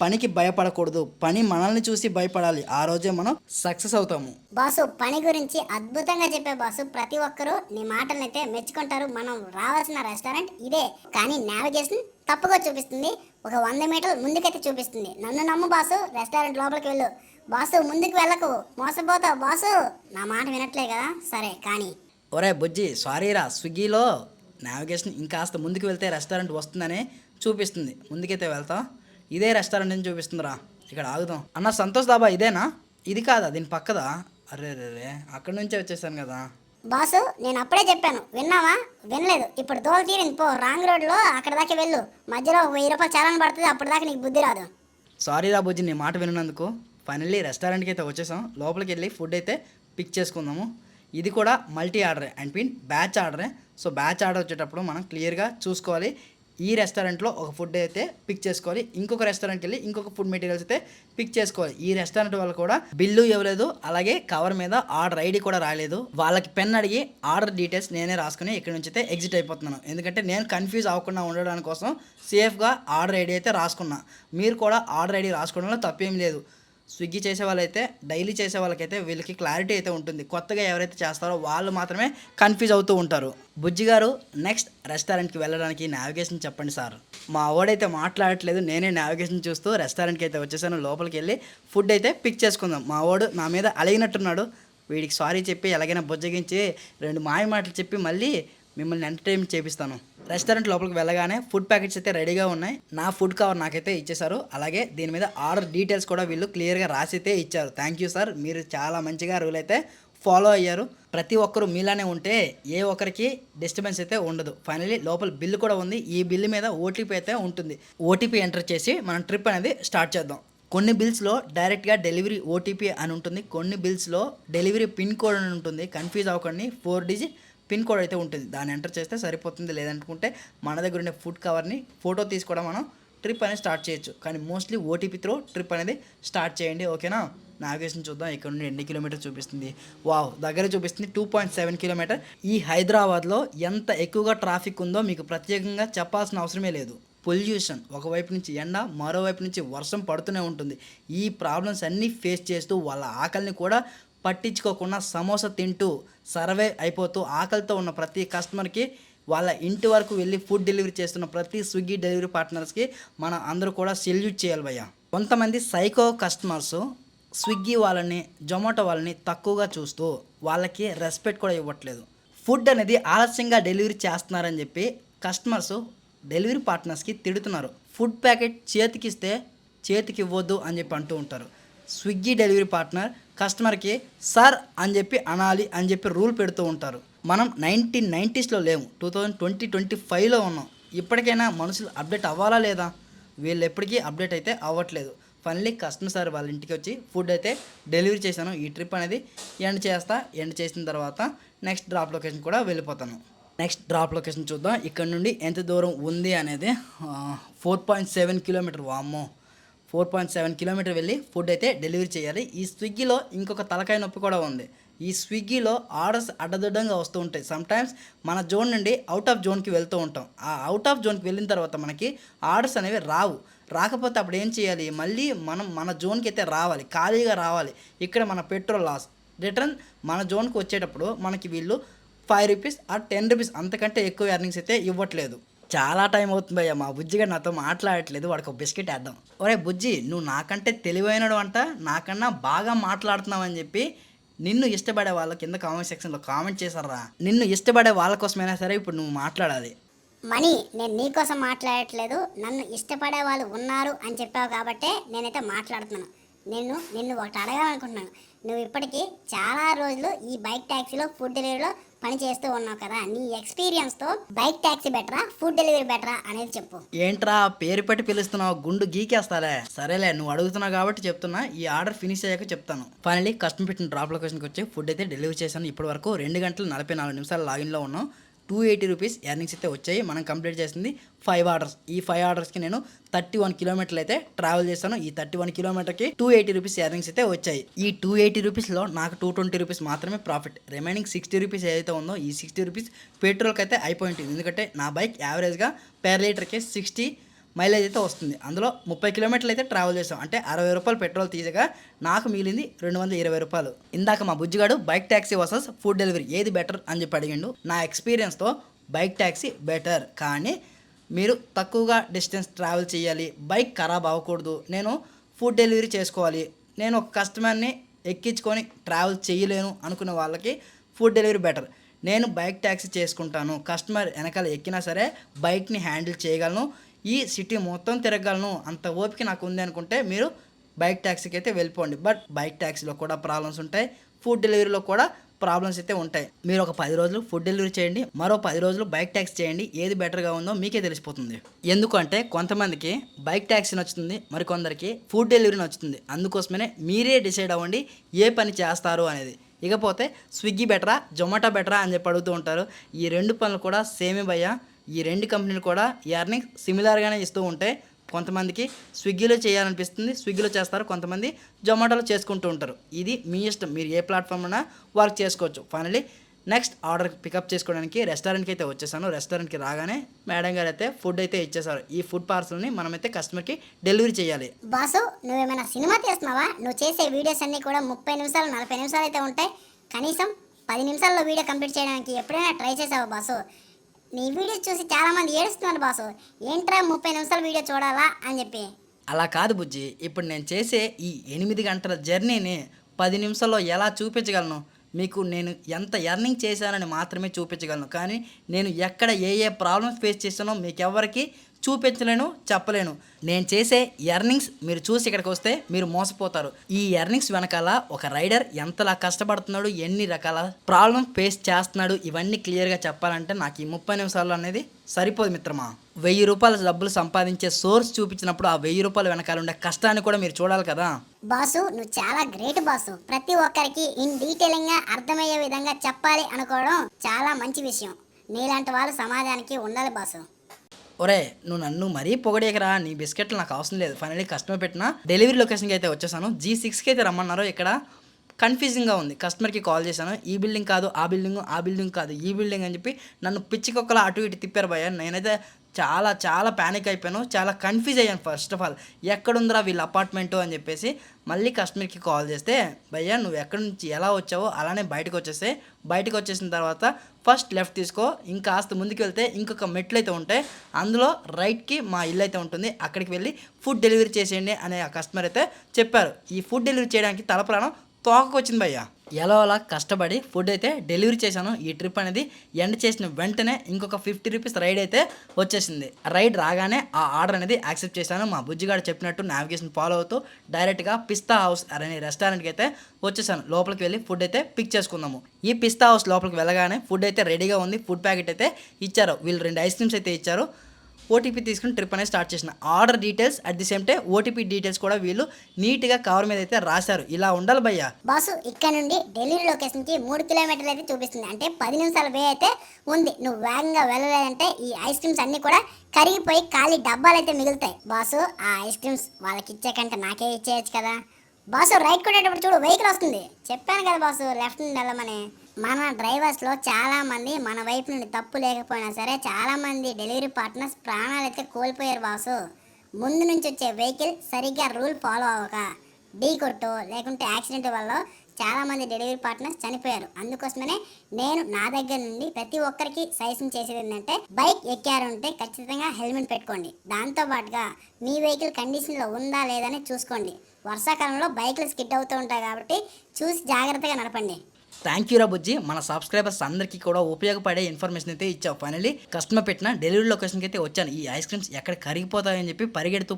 పనికి భయపడకూడదు. పని మనల్ని చూసి భయపడాలి. ఆ రోజే మనం సక్సెస్ అవుతాము. బాసు పని గురించి అద్భుతంగా చెప్పే బాసు. ప్రతి ఒక్కరూ నీ మాటలను అయితే మెచ్చుకుంటారు. మనం రావాల్సిన రెస్టారెంట్ ఇదే, కానీ నావిగేషన్ తప్పుగా చూపిస్తుంది. ఒక 100 మీటర్లు ముందుకైతే చూపిస్తుంది. నన్ను నమ్ము బాసు, రెస్టారెంట్ లోపలికి వెళ్ళు. బాసు ముందుకు వెళ్ళకు, మోసపోతావు బాసు. నా మాట వినట్లే కదా, సరే కానీ. ఒరే బుజ్జి సారీరా, స్విగ్గీలో నావిగేషన్ ఇంకాస్త ముందుకు వెళ్తే రెస్టారెంట్ వస్తుందని చూపిస్తుంది. ముందుకైతే వెళ్తాం. ఇదే రెస్టారెంట్ అని చూపిస్తుందిరా, ఇక్కడ ఆగుదాం. అన్న సంతోష్ దాబా ఇదేనా? ఇది కాదా, దీని పక్కదా? అరే రే, అక్కడి నుంచే వచ్చేసాను కదా బాసు. నేను అప్పుడే చెప్పాను, విన్నావా? వినలేదు. ఇప్పుడు తోలు తీరింది పో. రాంగ్ రోడ్లో అక్కడ దాకా వెళ్ళు. మధ్యలో 1000 రూపాయలు చలాన్ పడుతుంది. అప్పుడు దాకా నీకు బుద్ధి రాదు. సారీ రా బుజ్జి, నీ మాట విన్నందుకు. ఫైనల్లీ రెస్టారెంట్కి అయితే వచ్చేసాం. లోపలికి వెళ్ళి ఫుడ్ అయితే పిక్ చేసుకుందాము. ఇది కూడా మల్టీ ఆర్డరే, అండ్ బ్యాచ్ ఆర్డరే. సో బ్యాచ్ ఆర్డర్ వచ్చేటప్పుడు మనం క్లియర్గా చూసుకోవాలి. ఈ రెస్టారెంట్లో ఒక ఫుడ్ అయితే పిక్ చేసుకోవాలి, ఇంకొక రెస్టారెంట్కి వెళ్ళి ఇంకొక ఫుడ్ మెటీరియల్స్ అయితే పిక్ చేసుకోవాలి. ఈ రెస్టారెంట్ వాళ్ళు కూడా బిల్లు ఇవ్వలేదు, అలాగే కవర్ మీద ఆర్డర్ ఐడి కూడా రాలేదు. వాళ్ళకి పెన్ అడిగి ఆర్డర్ డీటెయిల్స్ నేనే రాసుకుని ఇక్కడ నుంచి అయితే ఎగ్జిట్ అయిపోతున్నాను. ఎందుకంటే నేను కన్ఫ్యూజ్ అవ్వకుండా ఉండడానికి కోసం సేఫ్గా ఆర్డర్ ఐడి అయితే రాసుకున్నా. మీరు కూడా ఆర్డర్ ఐడి రాసుకోవడంలో తప్పేం లేదు. స్విగ్గీ చేసే వాళ్ళైతే, డైలీ చేసే వాళ్ళకైతే వీళ్ళకి క్లారిటీ అయితే ఉంటుంది. కొత్తగా ఎవరైతే చేస్తారో వాళ్ళు మాత్రమే కన్ఫ్యూజ్ అవుతూ ఉంటారు. బుజ్జి గారు, నెక్స్ట్ రెస్టారెంట్కి వెళ్ళడానికి నావిగేషన్ చెప్పండి సార్. మా వాడైతే మాట్లాడట్లేదు, నేనే నావిగేషన్ చూస్తూ రెస్టారెంట్కి అయితే వచ్చేసాను. లోపలికి వెళ్ళి ఫుడ్ అయితే పిక్ చేసుకుందాం. మా వాడు నా మీద అలిగినట్టున్నాడు. వీడికి సారీ చెప్పి ఎలాగైనా బుజ్జగించి 2 మాయ మాటలు చెప్పి మళ్ళీ మిమ్మల్ని ఎంటర్టైన్మెంట్ చేపిస్తాను. రెస్టారెంట్ లోపలికి వెళ్ళగానే ఫుడ్ ప్యాకెట్స్ అయితే రెడీగా ఉన్నాయి. నా ఫుడ్ కవర్ నాకైతే ఇచ్చేసారు. అలాగే దీని మీద ఆర్డర్ డీటెయిల్స్ కూడా వీళ్ళు క్లియర్గా రాసి అయితే ఇచ్చారు. థ్యాంక్ యూ సార్, మీరు చాలా మంచిగా రూల్ అయితే ఫాలో అయ్యారు. ప్రతి ఒక్కరు మీలానే ఉంటే ఏ ఒక్కరికి డిస్టర్బెన్స్ అయితే ఉండదు. ఫైనల్లీ లోపల బిల్లు కూడా ఉంది. ఈ బిల్లు మీద ఓటీపీ అయితే ఉంటుంది. ఓటీపీ ఎంటర్ చేసి మనం ట్రిప్ అనేది స్టార్ట్ చేద్దాం. కొన్ని బిల్స్లో డైరెక్ట్గా డెలివరీ ఓటీపీ అని ఉంటుంది, కొన్ని బిల్స్లో డెలివరీ పిన్ కోడ్ అని ఉంటుంది. కన్ఫ్యూజ్ అవ్వకండి, 4 డిజిట్ పిన్ కోడ్ అయితే ఉంటుంది. దాన్ని ఎంటర్ చేస్తే సరిపోతుంది. లేదనుకుంటే మన దగ్గర ఉండే ఫుడ్ కవర్ని ఫోటో తీసుకోవడం మనం ట్రిప్ అనేది స్టార్ట్ చేయొచ్చు. కానీ మోస్ట్లీ ఓటీపీ త్రూ ట్రిప్ అనేది స్టార్ట్ చేయండి, ఓకేనా? నావిగేషన్ చూద్దాం. ఇక్కడ నుండి ఎన్ని కిలోమీటర్ చూపిస్తుంది. వావ్, దగ్గర చూపిస్తుంది 2.7 కిలోమీటర్. ఈ హైదరాబాద్లో ఎంత ఎక్కువగా ట్రాఫిక్ ఉందో మీకు ప్రత్యేకంగా చెప్పాల్సిన అవసరమే లేదు. పొల్యూషన్, ఒకవైపు నుంచి ఎండ, మరోవైపు నుంచి వర్షం పడుతూనే ఉంటుంది. ఈ ప్రాబ్లమ్స్ అన్నీ ఫేస్ చేస్తూ వాళ్ళ ఆకలిని కూడా పట్టించుకోకుండా సమోసా తింటూ సర్వే అయిపోతూ ఆకలితో ఉన్న ప్రతి కస్టమర్కి వాళ్ళ ఇంటి వరకు వెళ్ళి ఫుడ్ డెలివరీ చేస్తున్న ప్రతి స్విగ్గీ డెలివరీ పార్ట్నర్స్కి మనం అందరూ కూడా సెల్యూట్ చేయాలి భయ్య. కొంతమంది సైకో కస్టమర్స్ స్విగ్గీ వాళ్ళని, జొమాటో వాళ్ళని తక్కువగా చూస్తూ వాళ్ళకి రెస్పెక్ట్ కూడా ఇవ్వట్లేదు. ఫుడ్ అనేది ఆలస్యంగా డెలివరీ చేస్తున్నారని చెప్పి కస్టమర్స్ డెలివరీ పార్ట్నర్స్కి తిడుతున్నారు. ఫుడ్ ప్యాకెట్ చేతికిస్తే చేతికి ఇవ్వద్దు అని చెప్పి అంటూ ఉంటారు. స్విగ్గీ డెలివరీ పార్ట్నర్ కస్టమర్కి సార్ అని చెప్పి అనాలి అని చెప్పి రూల్ పెడుతూ ఉంటారు. మనం 1990s లేము, 2025లో ఉన్నాం. ఇప్పటికైనా మనుషులు అప్డేట్ అవ్వాలా లేదా? వీళ్ళు ఎప్పటికీ అప్డేట్ అయితే అవ్వట్లేదు. ఫైనల్లీ కస్టమర్ సార్ వాళ్ళ ఇంటికి వచ్చి ఫుడ్ అయితే డెలివరీ చేశాను. ఈ ట్రిప్ అనేది ఎండ్ చేసిన తర్వాత నెక్స్ట్ డ్రాప్ లొకేషన్ కూడా వెళ్ళిపోతాను. నెక్స్ట్ డ్రాప్ లొకేషన్ చూద్దాం. ఇక్కడ నుండి ఎంత దూరం ఉంది అనేది 4.7 కిలోమీటర్. వామ్మో, 4.7 కిలోమీటర్ వెళ్ళి ఫుడ్ అయితే డెలివరీ చేయాలి. ఈ స్విగ్గీలో ఇంకొక తలకాయ నొప్పి కూడా ఉంది. ఈ స్విగ్గీలో ఆర్డర్స్ అడ్డదిడ్డంగా వస్తూ ఉంటాయి. సమ్టైమ్స్ మన జోన్ నుండి అవుట్ ఆఫ్ జోన్కి వెళ్తూ ఉంటాం. ఆ అవుట్ ఆఫ్ జోన్కి వెళ్ళిన తర్వాత మనకి ఆర్డర్స్ అనేవి రాకపోతే అప్పుడు ఏం చేయాలి? మళ్ళీ మనం మన జోన్కి అయితే రావాలి, ఖాళీగా రావాలి. ఇక్కడ మన పెట్రోల్ లాస్. రిటర్న్ మన జోన్కి వచ్చేటప్పుడు మనకి వీళ్ళు 5 రూపీస్ ఆర్ 10 రూపీస్ అంతకంటే ఎక్కువ ఎర్నింగ్స్ అయితే ఇవ్వట్లేదు. చాలా టైం అవుతుంది అయ్యా, మా బుజ్జిగా నాతో మాట్లాడట్లేదు. వాడికి ఒక బిస్కెట్ వేద్దాం. ఒరే బుజ్జి, నువ్వు నాకంటే తెలివైనడు అంట, నాకన్నా బాగా మాట్లాడుతున్నావు అని చెప్పి నిన్ను ఇష్టపడే వాళ్ళ కింద కామెంట్ సెక్షన్లో కామెంట్ చేశారా. నిన్ను ఇష్టపడే వాళ్ళ కోసమైనా సరే ఇప్పుడు నువ్వు మాట్లాడాలి. మనీ, నేను నీకోసం మాట్లాడట్లేదు, నన్ను ఇష్టపడే వాళ్ళు ఉన్నారు అని చెప్పావు కాబట్టే నేనైతే మాట్లాడుతున్నాను. నిన్ను ఒకటి అడగాలనుకుంటున్నాను. నువ్వు ఇప్పటికీ చాలా రోజులు ఈ బైక్ ట్యాక్సీలో ఫుడ్ డెలివరీలో పని చేస్తూ ఉన్నావు కదా, నీ ఎక్స్పీరియన్స్తో బైక్ ట్యాక్సీ బెటరా ఫుడ్ డెలివరీ బెటరా అనేది చెప్పు. ఏంట్రా పేరు పెట్టి పిలుస్తున్నావు? గుండు గీకేస్తాలే. సరేలే, నువ్వు అడుగుతున్నావు కాబట్టి చెప్తున్నా. ఈ ఆర్డర్ ఫినిష్ అయ్యాక చెప్తాను. ఫైనల్లీ కస్టమర్ పెట్టిన డ్రాప్ లొకేషన్కి వచ్చి ఫుడ్ అయితే డెలివరీ చేశాను. ఇప్పటి వరకు 2 గంటల 44 నిమిషాలు లాగిన్లో ఉన్నాం. 280 రూపీస్ ఎర్నింగ్స్ అయితే వచ్చాయి. మనం కంప్లీట్ చేసింది 5 ఆర్డర్స్. ఈ 5 ఆర్డర్స్కి నేను 31 కిలోమీటర్లు అయితే ట్రావెల్ చేశాను. ఈ 31 కిలోమీటర్కి 280 రూపీస్ ఎర్నింగ్స్ అయితే వచ్చాయి. ఈ 280 రూపీస్లో నాకు 220 రూపీస్ మాత్రమే ప్రాఫిట్. రిమైనింగ్ 60 రూపీస్ ఏదైతే ఉందో ఈ 60 రూపీస్ పెట్రోల్కి అయితే అయిపోయి ఉంటుంది. ఎందుకంటే నా బైక్ యావరేజ్గా పర్ లీటర్కి 60 మైలేజ్ అయితే వస్తుంది. అందులో 30 కిలోమీటర్లు అయితే ట్రావెల్ చేసాం. అంటే 60 రూపాయలు పెట్రోల్ తీయగా నాకు మిగిలింది 220 రూపాయలు. ఇందాక మా బుజ్జిగాడు bike taxi versus food delivery ఏది బెటర్ అని చెప్పి అడిగిండు. నా ఎక్స్పీరియన్స్తో బైక్ ట్యాక్సీ బెటర్, కానీ మీరు తక్కువగా డిస్టెన్స్ ట్రావెల్ చేయాలి, బైక్ ఖరాబ్ అవ్వకూడదు, నేను ఫుడ్ డెలివరీ చేసుకోవాలి, నేను ఒక కస్టమర్ని ఎక్కించుకొని ట్రావెల్ చేయలేను అనుకునే వాళ్ళకి ఫుడ్ డెలివరీ బెటర్. నేను బైక్ ట్యాక్సీ చేసుకుంటాను, కస్టమర్ వెనకాల ఎక్కినా సరే బైక్ని హ్యాండిల్ చేయగలను, ఈ సిటీ మొత్తం తిరగలను, అంత ఓపిక నాకు ఉంది అనుకుంటే మీరు బైక్ ట్యాక్సీకి అయితే వెళ్ళిపోండి. బట్ బైక్ ట్యాక్సీలో కూడా ప్రాబ్లమ్స్ ఉంటాయి, ఫుడ్ డెలివరీలో కూడా ప్రాబ్లమ్స్ అయితే ఉంటాయి. మీరు ఒక 10 రోజులు ఫుడ్ డెలివరీ చేయండి, మరో 10 రోజులు బైక్ ట్యాక్సీ చేయండి, ఏది బెటర్గా ఉందో మీకే తెలిసిపోతుంది. ఎందుకంటే కొంతమందికి బైక్ ట్యాక్సీ నచ్చుతుంది, మరికొందరికి ఫుడ్ డెలివరీ నచ్చుతుంది. అందుకోసమే మీరే డిసైడ్ అవ్వండి ఏ పని చేస్తారు అనేది. ఇకపోతే స్విగ్గీ బెటరా జొమాటో బెటరా అని చెప్పి అడుగుతూ ఉంటారు. ఈ 2 పనులు కూడా సేమే భయ్యా. ఈ 2 కంపెనీలు కూడా ఎర్నింగ్ సిమిలర్గానే ఇస్తూ ఉంటాయి. కొంతమందికి స్విగ్గీలో చేయాలనిపిస్తుంది, స్విగ్గీలో చేస్తారు, కొంతమంది జొమాటోలో చేసుకుంటూ ఉంటారు. ఇది మీ ఇష్టం, మీరు ఏ ప్లాట్ఫామ్లో వర్క్ చేసుకోవచ్చు. ఫైనలీ నెక్స్ట్ ఆర్డర్ పికప్ చేసుకోవడానికి రెస్టారెంట్కి అయితే వచ్చేసాను. రెస్టారెంట్కి రాగానే మేడం గారు అయితే ఫుడ్ అయితే ఇచ్చేసారు. ఈ ఫుడ్ పార్సల్ని మనమైతే కస్టమర్కి డెలివరీ చేయాలి. బాసు, నువ్వేమైనా సినిమా తీస్తున్నావా? నువ్వు చేసే వీడియోస్ అన్నీ కూడా 30 నిమిషాలు 40 నిమిషాలు అయితే ఉంటాయి. కనీసం 10 నిమిషాల్లో వీడియో కంప్లీట్ చేయడానికి ఎప్పుడైనా ట్రై చేసావా బాసు? నీ వీడియోస్ చూసి చాలామంది ఏడుస్తున్నారు బాసు, ఏంట్రా 30 నిమిషాల వీడియో చూడాలా అని చెప్పి. అలా కాదు బుజ్జి, ఇప్పుడు నేను చేసే ఈ 8 గంటల జర్నీని 10 నిమిషాల్లో ఎలా చూపించగలను? మీకు నేను ఎంత ఎర్నింగ్ చేశానని మాత్రమే చూపించగలను, కానీ నేను ఎక్కడ ఏ ప్రాబ్లమ్స్ ఫేస్ చేశానో మీకు ఎవరికి చూపించలేను, చెప్పలేను. నేను చేసే ఎర్నింగ్స్ మీరు చూసి ఇక్కడికి వస్తే మీరు మోసపోతారు. ఈ ఎర్నింగ్స్ వెనకాల ఒక రైడర్ ఎంతలా కష్టపడుతున్నాడు, ఎన్ని రకాల ప్రాబ్లమ్ ఫేస్ చేస్తున్నాడు, ఇవన్నీ క్లియర్గా చెప్పాలంటే నాకు ఈ 30 నిమిషాలు అనేది సరిపోదు మిత్రమా. 1000 రూపాయల డబ్బులు సంపాదించే సోర్స్ చూపించినప్పుడు ఆ 1000 రూపాయల వెనకాల ఉండే కష్టాన్ని కూడా మీరు చూడాలి కదా. బాసు, నువ్వు చాలా గ్రేట్ బాసు. ప్రతి ఒక్కరికి ఇన్ డీటెయిలింగ్గా అర్థమయ్యే విధంగా చెప్పాలి అనుకోవడం చాలా మంచి విషయం. నీలాంటి వాళ్ళు సమాజానికి ఉండాలి బాసు. ఒరే, నువ్వు నన్ను మరీ పొగడేకరా, నీ బిస్కెట్లు నాకు అవసరం లేదు. ఫైనల్లీ కస్టమర్ పెట్టిన డెలివరీ లొకేషన్కి అయితే వచ్చేసాను. G6కి అయితే రమ్మన్నారు. ఇక్కడ కన్ఫ్యూజింగ్గా ఉంది. కస్టమర్కి కాల్ చేశాను, ఈ బిల్డింగ్ కాదు ఆ బిల్డింగ్ కాదు ఈ బిల్డింగ్ అని చెప్పి నన్ను పిచ్చికొక్కలా అటు ఇటు తిప్పారు భయ్య. నేనైతే చాలా ప్యానిక్ అయిపోయాను, చాలా కన్ఫ్యూజ్ అయ్యాను. ఫస్ట్ ఆఫ్ ఆల్ ఎక్కడుందిరా వీళ్ళ అపార్ట్మెంటు అని చెప్పేసి మళ్ళీ కస్టమర్కి కాల్ చేస్తే, భయ్యా నువ్వు ఎక్కడి నుంచి ఎలా వచ్చావో అలానే బయటకు వచ్చేసిన తర్వాత ఫస్ట్ లెఫ్ట్ తీసుకో, ఇంకాస్త ముందుకు వెళ్తే ఇంకొక మెట్లు అయితే ఉంటాయి, అందులో రైట్కి మా ఇల్లు అయితే ఉంటుంది, అక్కడికి వెళ్ళి ఫుడ్ డెలివరీ చేసేయండి అని ఆ కస్టమర్ అయితే చెప్పారు. ఈ ఫుడ్ డెలివరీ చేయడానికి తలప్రాణం తోకకు వచ్చింది భయ్య. ఎలా అలా కష్టపడి ఫుడ్ అయితే డెలివరీ చేశాను. ఈ ట్రిప్ అనేది ఎండ్ చేసిన వెంటనే ఇంకొక 50 రూపీస్ రైడ్ అయితే వచ్చేసింది. రైడ్ రాగానే ఆ ఆర్డర్ అనేది యాక్సెప్ట్ చేశాను. మా బుజ్జిగాడు చెప్పినట్టు నావిగేషన్ ఫాలో అవుతూ డైరెక్ట్గా పిస్తా హౌస్ అనే రెస్టారెంట్కి అయితే వచ్చేసాను. లోపలికి వెళ్ళి ఫుడ్ అయితే పిక్ చేసుకుందాము. ఈ పిస్తా హౌస్ లోపలికి వెళ్ళగానే ఫుడ్ అయితే రెడీగా ఉంది. ఫుడ్ ప్యాకెట్ అయితే ఇచ్చారు. వీళ్ళు 2 ఐస్ క్రీమ్స్ అయితే ఇచ్చారు. ఓటీపీ తీసుకుని ట్రిప్ అనేది స్టార్ట్ చేసిన. Order details at the same time OTP details కూడా వీళ్ళు నీట్గా కవర్ మీద అయితే రాశారు. ఇలా ఉండాలి భయ్య. బాసు ఇక్కడ నుండి డెలివరీ లొకేషన్కి 3 కిలోమీటర్లు అయితే చూపిస్తుంది. అంటే 10 నిమిషాల వే అయితే ఉంది. నువ్వు వేగంగా వెళ్ళలేదంటే ఈ ఐస్ క్రీమ్స్ అన్నీ కూడా కరిగిపోయి ఖాళీ డబ్బాలు అయితే మిగులుతాయి. బాసు ఆ ఐస్ క్రీమ్స్ వాళ్ళకి ఇచ్చే కంటే నాకే ఇచ్చేయచ్చు కదా. బాసు రైట్ కొట్టేటప్పుడు చూడు వెహికల్ వస్తుంది. చెప్పాను కదా బాసు లెఫ్ట్ నుండి వెళ్ళమని. మన డ్రైవర్స్లో చాలామంది మన వైపు నుండి తప్పు లేకపోయినా సరే చాలామంది డెలివరీ పార్ట్నర్స్ ప్రాణాలు అయితే కోల్పోయారు బాసు. ముందు నుంచి వచ్చే వెహికల్ సరిగ్గా రూల్ ఫాలో అవ్వక ఢీ కొట్టు లేకుంటే యాక్సిడెంట్ వల్ల చాలామంది డెలివరీ పార్ట్నర్స్ చనిపోయారు. అందుకోసమనే నేను నా దగ్గర నుండి ప్రతి ఒక్కరికి సజెషన్ చేసేది ఏంటంటే బైక్ ఎక్కారంటే ఖచ్చితంగా హెల్మెట్ పెట్టుకోండి. దాంతోపాటుగా మీ వెహికల్ కండిషన్లో ఉందా లేదని చూసుకోండి. వర్షాకాలంలో బైక్లు స్కిడ్ అవుతూ ఉంటాయి కాబట్టి చూసి జాగ్రత్తగా నడపండి. థ్యాంక్ యూ రా బుజ్జి. మన సబ్స్క్రైబర్స్ అందరికీ కూడా ఉపయోగపడే ఇన్ఫర్మేషన్ అయితే ఇచ్చావు. ఫైనలీ కస్టమర్ పెట్టిన డెలివరీ లొకేషన్కి అయితే వచ్చాను. ఈ ఐస్ క్రీమ్స్ ఎక్కడ కరిగిపోతాయని చెప్పి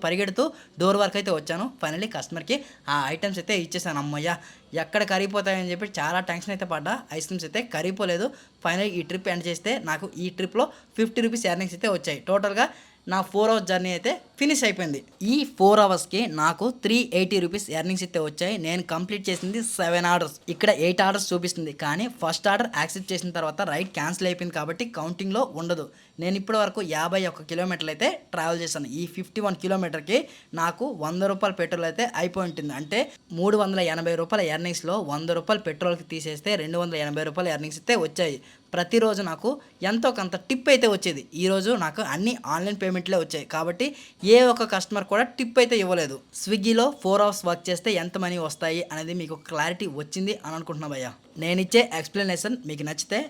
పరిగెడుతూ డోర్ వరకు అయితే వచ్చాను. ఫైనలీ కస్టమర్కి ఆ ఐటమ్స్ అయితే ఇచ్చేసాను. అమ్మయ్య ఎక్కడ కరిగిపోతాయని చెప్పి చాలా టెన్షన్ అయితే పడ్డా. ఐస్ క్రీమ్స్ అయితే కరిగిపోలేదు. ఫైనలీ ఈ ట్రిప్ ఎండ్ చేస్తే నాకు ఈ ట్రిప్లో 50 రూపీస్ ఎర్నింగ్స్ అయితే వచ్చాయి. టోటల్గా నా 4 అవర్స్ జర్నీ అయితే ఫినిష్ అయిపోయింది. ఈ 4 అవర్స్కి నాకు 380 రూపీస్ ఎర్నింగ్స్ అయితే వచ్చాయి. నేను కంప్లీట్ చేసింది 7 ఆర్డర్స్. ఇక్కడ 8 ఆర్డర్స్ చూపిస్తుంది. కానీ ఫస్ట్ ఆర్డర్ యాక్సెప్ట్ చేసిన తర్వాత రైడ్ క్యాన్సిల్ అయిపోయింది కాబట్టి కౌంటింగ్లో ఉండదు. నేను ఇప్పటి వరకు 51 కిలోమీటర్లు అయితే ట్రావెల్ చేశాను. ఈ 51 కిలోమీటర్కి నాకు 100 రూపాయల పెట్రోల్ అయితే అయిపోయి ఉంటుంది. అంటే 380 రూపాయల ఎర్నింగ్స్లో 100 రూపాయలు పెట్రోల్కి తీసేస్తే 280 రూపాయల ఎర్నింగ్స్ అయితే వచ్చాయి. ప్రతిరోజు నాకు ఎంతో కొంత టిప్ అయితే వచ్చేది. ఈరోజు నాకు అన్ని ఆన్లైన్ పేమెంట్లే వచ్చాయి కాబట్టి ఏ ఒక్క కస్టమర్ కూడా టిప్ అయితే ఇవ్వలేదు. స్విగ్గీలో 4 అవర్స్ వర్క్ చేస్తే ఎంత మనీ వస్తాయి అనేది మీకు క్లారిటీ వచ్చింది అని అనుకుంటున్నా భయ్య. నేను ఇచ్చే ఎక్స్ప్లెనేషన్ మీకు నచ్చితే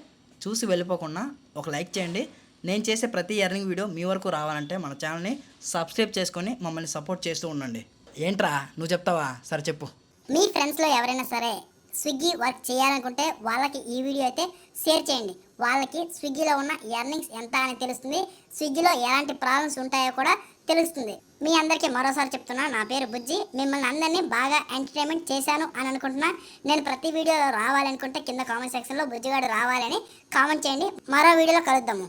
చూసి వెళ్ళిపోకుండా ఒక లైక్ చేయండి. నేను చేసే ప్రతి ఎర్నింగ్ వీడియో మీ వరకు రావాలంటే మన ఛానల్ని సబ్స్క్రైబ్ చేసుకొని మమ్మల్ని సపోర్ట్ చేస్తూ ఉండండి. ఏంట్రా నువ్వు చెప్తావా? సరే చెప్పు. మీ ఫ్రెండ్స్లో ఎవరైనా సరే స్విగ్గీ వర్క్ చేయాలనుకుంటే వాళ్ళకి ఈ వీడియో అయితే షేర్ చేయండి. వాళ్ళకి స్విగ్గీలో ఉన్న ఎర్నింగ్స్ ఎంత అని తెలుస్తుంది. స్విగ్గీలో ఎలాంటి ప్రాబ్లమ్స్ ఉంటాయో కూడా తెలుస్తుంది. మీ అందరికీ మరోసారి చెప్తున్నా, నా పేరు బుజ్జి. మిమ్మల్ని అందరినీ బాగా ఎంటర్టైన్మెంట్ చేశాను అని అనుకుంటున్నా. నేను ప్రతి వీడియోలో రావాలనుకుంటే కింద కామెంట్ సెక్షన్లో బుజ్జిగాడు రావాలని కామెంట్ చేయండి. మరో వీడియోలో కలుద్దాము.